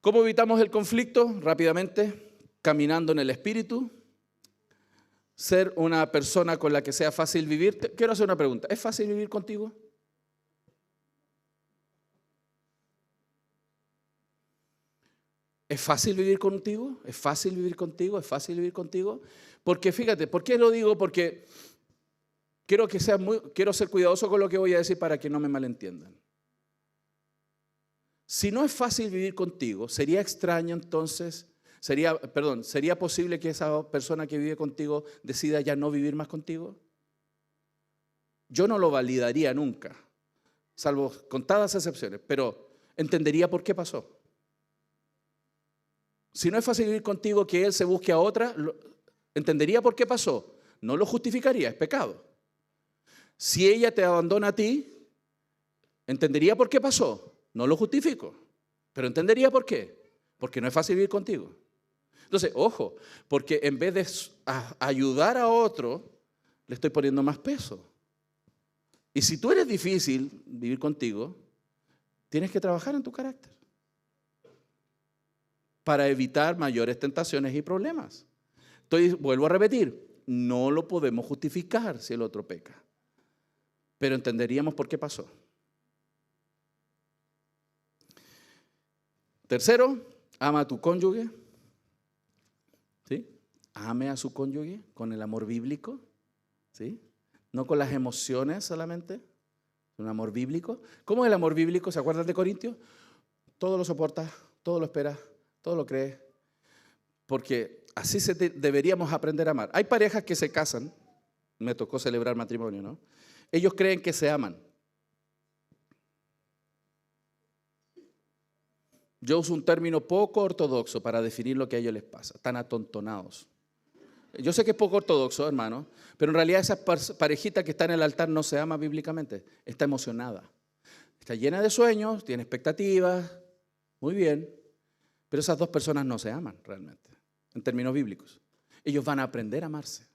¿cómo evitamos el conflicto? Rápidamente, caminando en el Espíritu, ser una persona con la que sea fácil vivir. Quiero hacer una pregunta, ¿es fácil vivir contigo? ¿Es fácil vivir contigo? ¿Es fácil vivir contigo? ¿Es fácil vivir contigo? Porque fíjate, ¿por qué lo digo? Porque quiero ser cuidadoso con lo que voy a decir para que no me malentiendan. Si no es fácil vivir contigo, sería extraño entonces, sería posible que esa persona que vive contigo decida ya no vivir más contigo. Yo no lo validaría nunca, salvo contadas excepciones, pero entendería por qué pasó. Si no es fácil vivir contigo, que él se busque a otra, entendería por qué pasó. No lo justificaría, es pecado. Si ella te abandona a ti, entendería por qué pasó. No lo justifico, pero entendería por qué. Porque no es fácil vivir contigo. Entonces, ojo, porque en vez de ayudar a otro, le estoy poniendo más peso. Y si tú eres difícil vivir contigo, tienes que trabajar en tu carácter para evitar mayores tentaciones y problemas. Entonces, vuelvo a repetir, no lo podemos justificar si el otro peca, pero entenderíamos por qué pasó. Tercero, ama a tu cónyuge. ¿Sí? Ame a su cónyuge con el amor bíblico. ¿Sí? No con las emociones solamente, un amor bíblico. ¿Cómo es el amor bíblico? ¿Se acuerdan de Corintios? Todo lo soporta, todo lo espera, todo lo cree, porque así deberíamos aprender a amar. Hay parejas que se casan, me tocó celebrar matrimonio, ¿no? Ellos creen que se aman. Yo uso un término poco ortodoxo para definir lo que a ellos les pasa, están atontonados. Yo sé que es poco ortodoxo, hermano, pero en realidad esa parejita que está en el altar no se ama bíblicamente, está emocionada, está llena de sueños, tiene expectativas, muy bien. Pero esas dos personas no se aman realmente, en términos bíblicos. Ellos van a aprender a amarse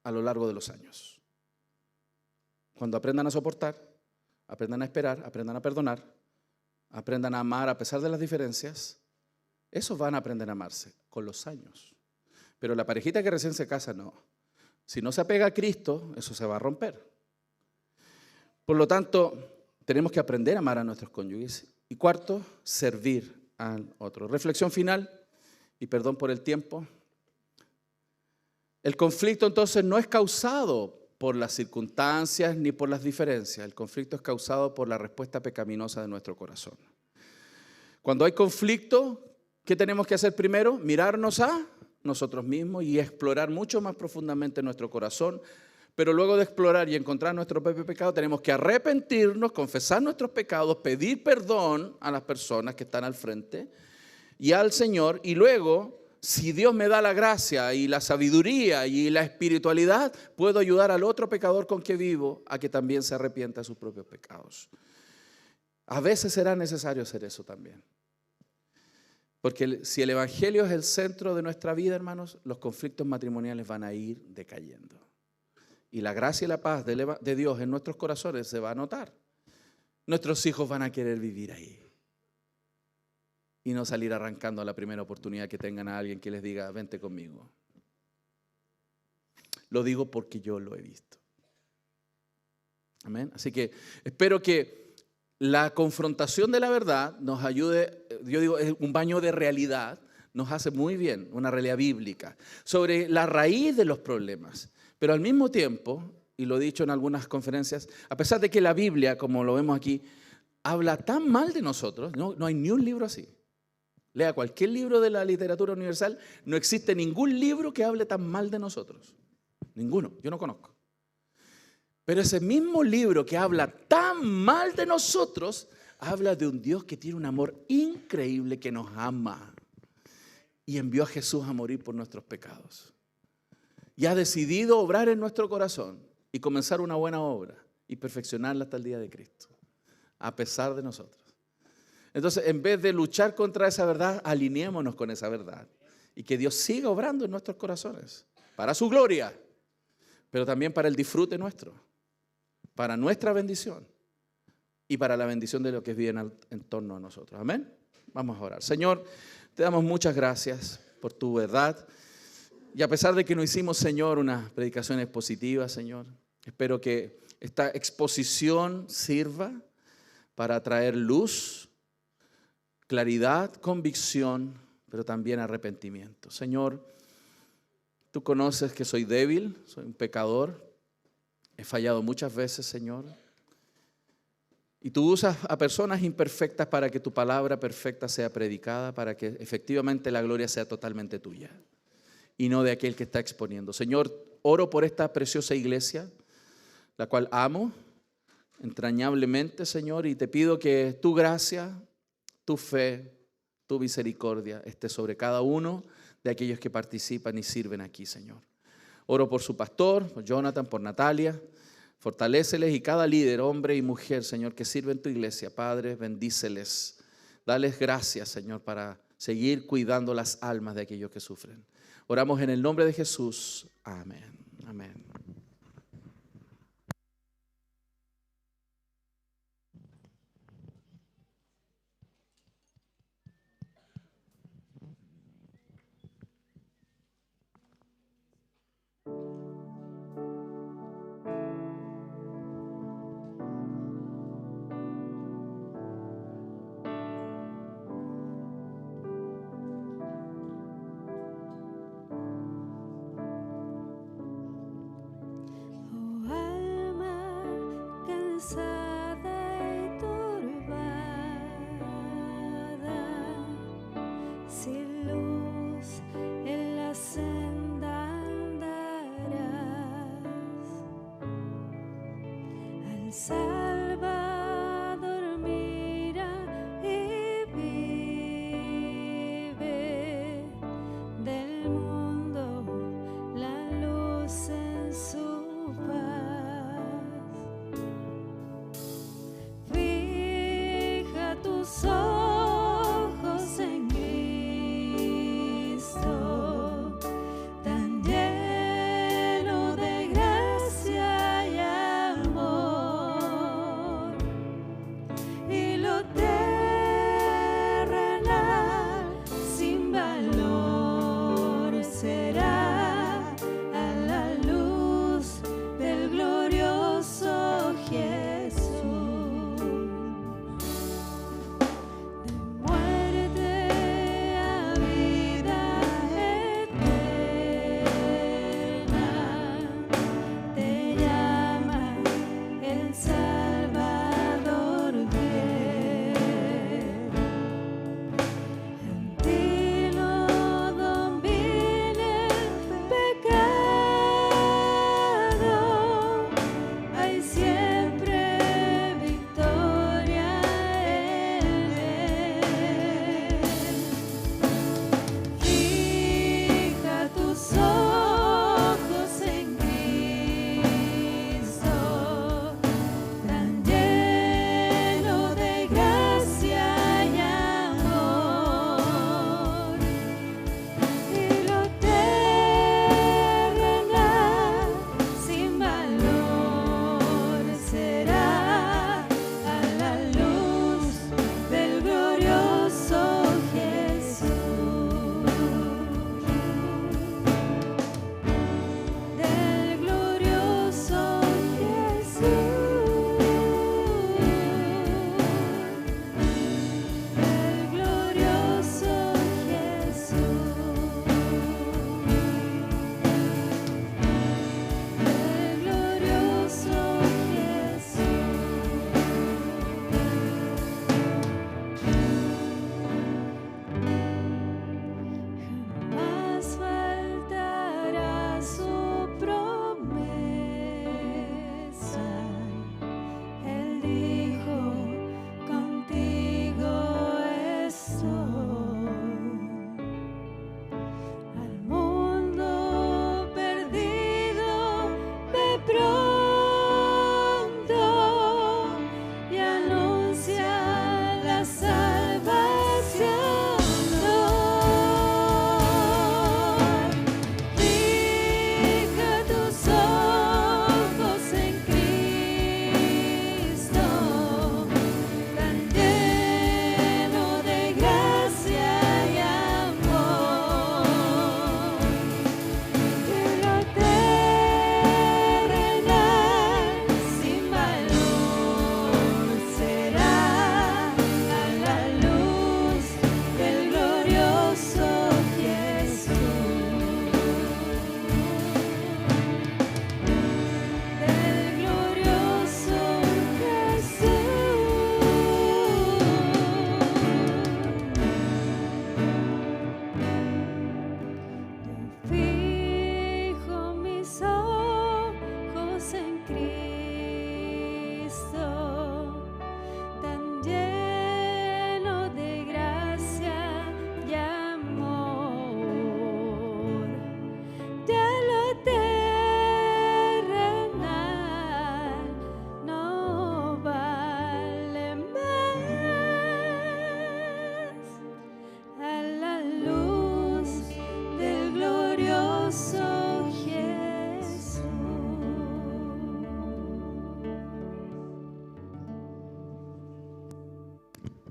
a lo largo de los años. Cuando aprendan a soportar, aprendan a esperar, aprendan a perdonar, aprendan a amar a pesar de las diferencias, esos van a aprender a amarse con los años. Pero la parejita que recién se casa, no. Si no se apega a Cristo, eso se va a romper. Por lo tanto, tenemos que aprender a amar a nuestros cónyuges. Y cuarto, servir al otro. Reflexión final, y perdón por el tiempo. El conflicto entonces no es causado por las circunstancias ni por las diferencias. El conflicto es causado por la respuesta pecaminosa de nuestro corazón. Cuando hay conflicto, ¿qué tenemos que hacer primero? Mirarnos a nosotros mismos y explorar mucho más profundamente nuestro corazón. Pero luego de explorar y encontrar nuestro propio pecado, tenemos que arrepentirnos, confesar nuestros pecados, pedir perdón a las personas que están al frente y al Señor. Y luego, si Dios me da la gracia y la sabiduría y la espiritualidad, puedo ayudar al otro pecador con que vivo a que también se arrepienta de sus propios pecados. A veces será necesario hacer eso también. Porque si el Evangelio es el centro de nuestra vida, hermanos, los conflictos matrimoniales van a ir decayendo. Y la gracia y la paz de Dios en nuestros corazones se va a notar. Nuestros hijos van a querer vivir ahí. Y no salir arrancando a la primera oportunidad que tengan a alguien que les diga, vente conmigo. Lo digo porque yo lo he visto. Amén. Así que espero que la confrontación de la verdad nos ayude, yo digo, es un baño de realidad, nos hace muy bien, una realidad bíblica, sobre la raíz de los problemas. Pero al mismo tiempo, y lo he dicho en algunas conferencias, a pesar de que la Biblia, como lo vemos aquí, habla tan mal de nosotros, no hay ni un libro así. Lea cualquier libro de la literatura universal, no existe ningún libro que hable tan mal de nosotros. Ninguno, yo no conozco. Pero ese mismo libro que habla tan mal de nosotros, habla de un Dios que tiene un amor increíble, que nos ama y envió a Jesús a morir por nuestros pecados. Y ha decidido obrar en nuestro corazón y comenzar una buena obra y perfeccionarla hasta el día de Cristo, a pesar de nosotros. Entonces, en vez de luchar contra esa verdad, alineémonos con esa verdad y que Dios siga obrando en nuestros corazones para su gloria pero también para el disfrute nuestro, para nuestra bendición y para la bendición de lo que viene en torno a nosotros. Amén. Vamos a orar. Señor, te damos muchas gracias por tu verdad. Y a pesar de que no hicimos, Señor, unas predicaciones positivas, Señor, espero que esta exposición sirva para traer luz, claridad, convicción, pero también arrepentimiento. Señor, tú conoces que soy débil, soy un pecador, he fallado muchas veces, Señor. Y tú usas a personas imperfectas para que tu palabra perfecta sea predicada, para que efectivamente la gloria sea totalmente tuya y no de aquel que está exponiendo. Señor, oro por esta preciosa iglesia, la cual amo entrañablemente, Señor, y te pido que tu gracia, tu fe, tu misericordia esté sobre cada uno de aquellos que participan y sirven aquí, Señor. Oro por su pastor, por Jonathan, por Natalia. Fortaléceles y cada líder, hombre y mujer, Señor, que sirve en tu iglesia. Padre, bendíceles. Dales gracias, Señor, para seguir cuidando las almas de aquellos que sufren. Oramos en el nombre de Jesús. Amén. Amén. Oh alma cansada y turbada, sin luz en la senda andarás. Al Salvador mira y vive del mundo la luz en su paz. Fija tus ojos en Cristo, tan lleno de gracia y amor.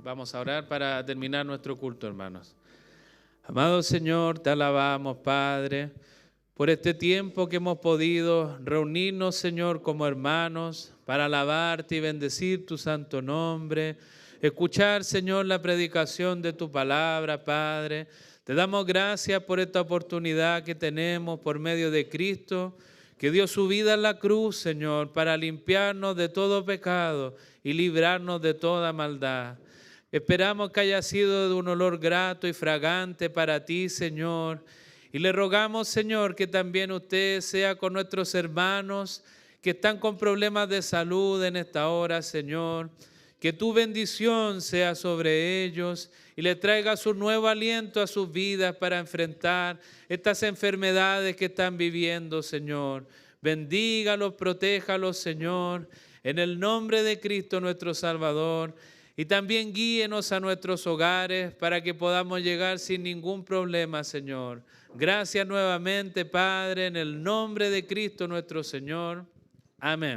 Vamos a orar para terminar nuestro culto, hermanos. Amado Señor, te alabamos, Padre, por este tiempo que hemos podido reunirnos, Señor, como hermanos, para alabarte y bendecir tu santo nombre, escuchar, Señor, la predicación de tu palabra, Padre. Te damos gracias por esta oportunidad que tenemos por medio de Cristo, que dio su vida en la cruz, Señor, para limpiarnos de todo pecado y librarnos de toda maldad. Esperamos que haya sido de un olor grato y fragante para ti, Señor. Y le rogamos, Señor, que también usted sea con nuestros hermanos que están con problemas de salud en esta hora, Señor. Que tu bendición sea sobre ellos y le traigas un nuevo aliento a sus vidas para enfrentar estas enfermedades que están viviendo, Señor. Bendígalos, protéjalos, Señor, en el nombre de Cristo nuestro Salvador. Y también guíenos a nuestros hogares para que podamos llegar sin ningún problema, Señor. Gracias nuevamente, Padre, en el nombre de Cristo nuestro Señor. Amén.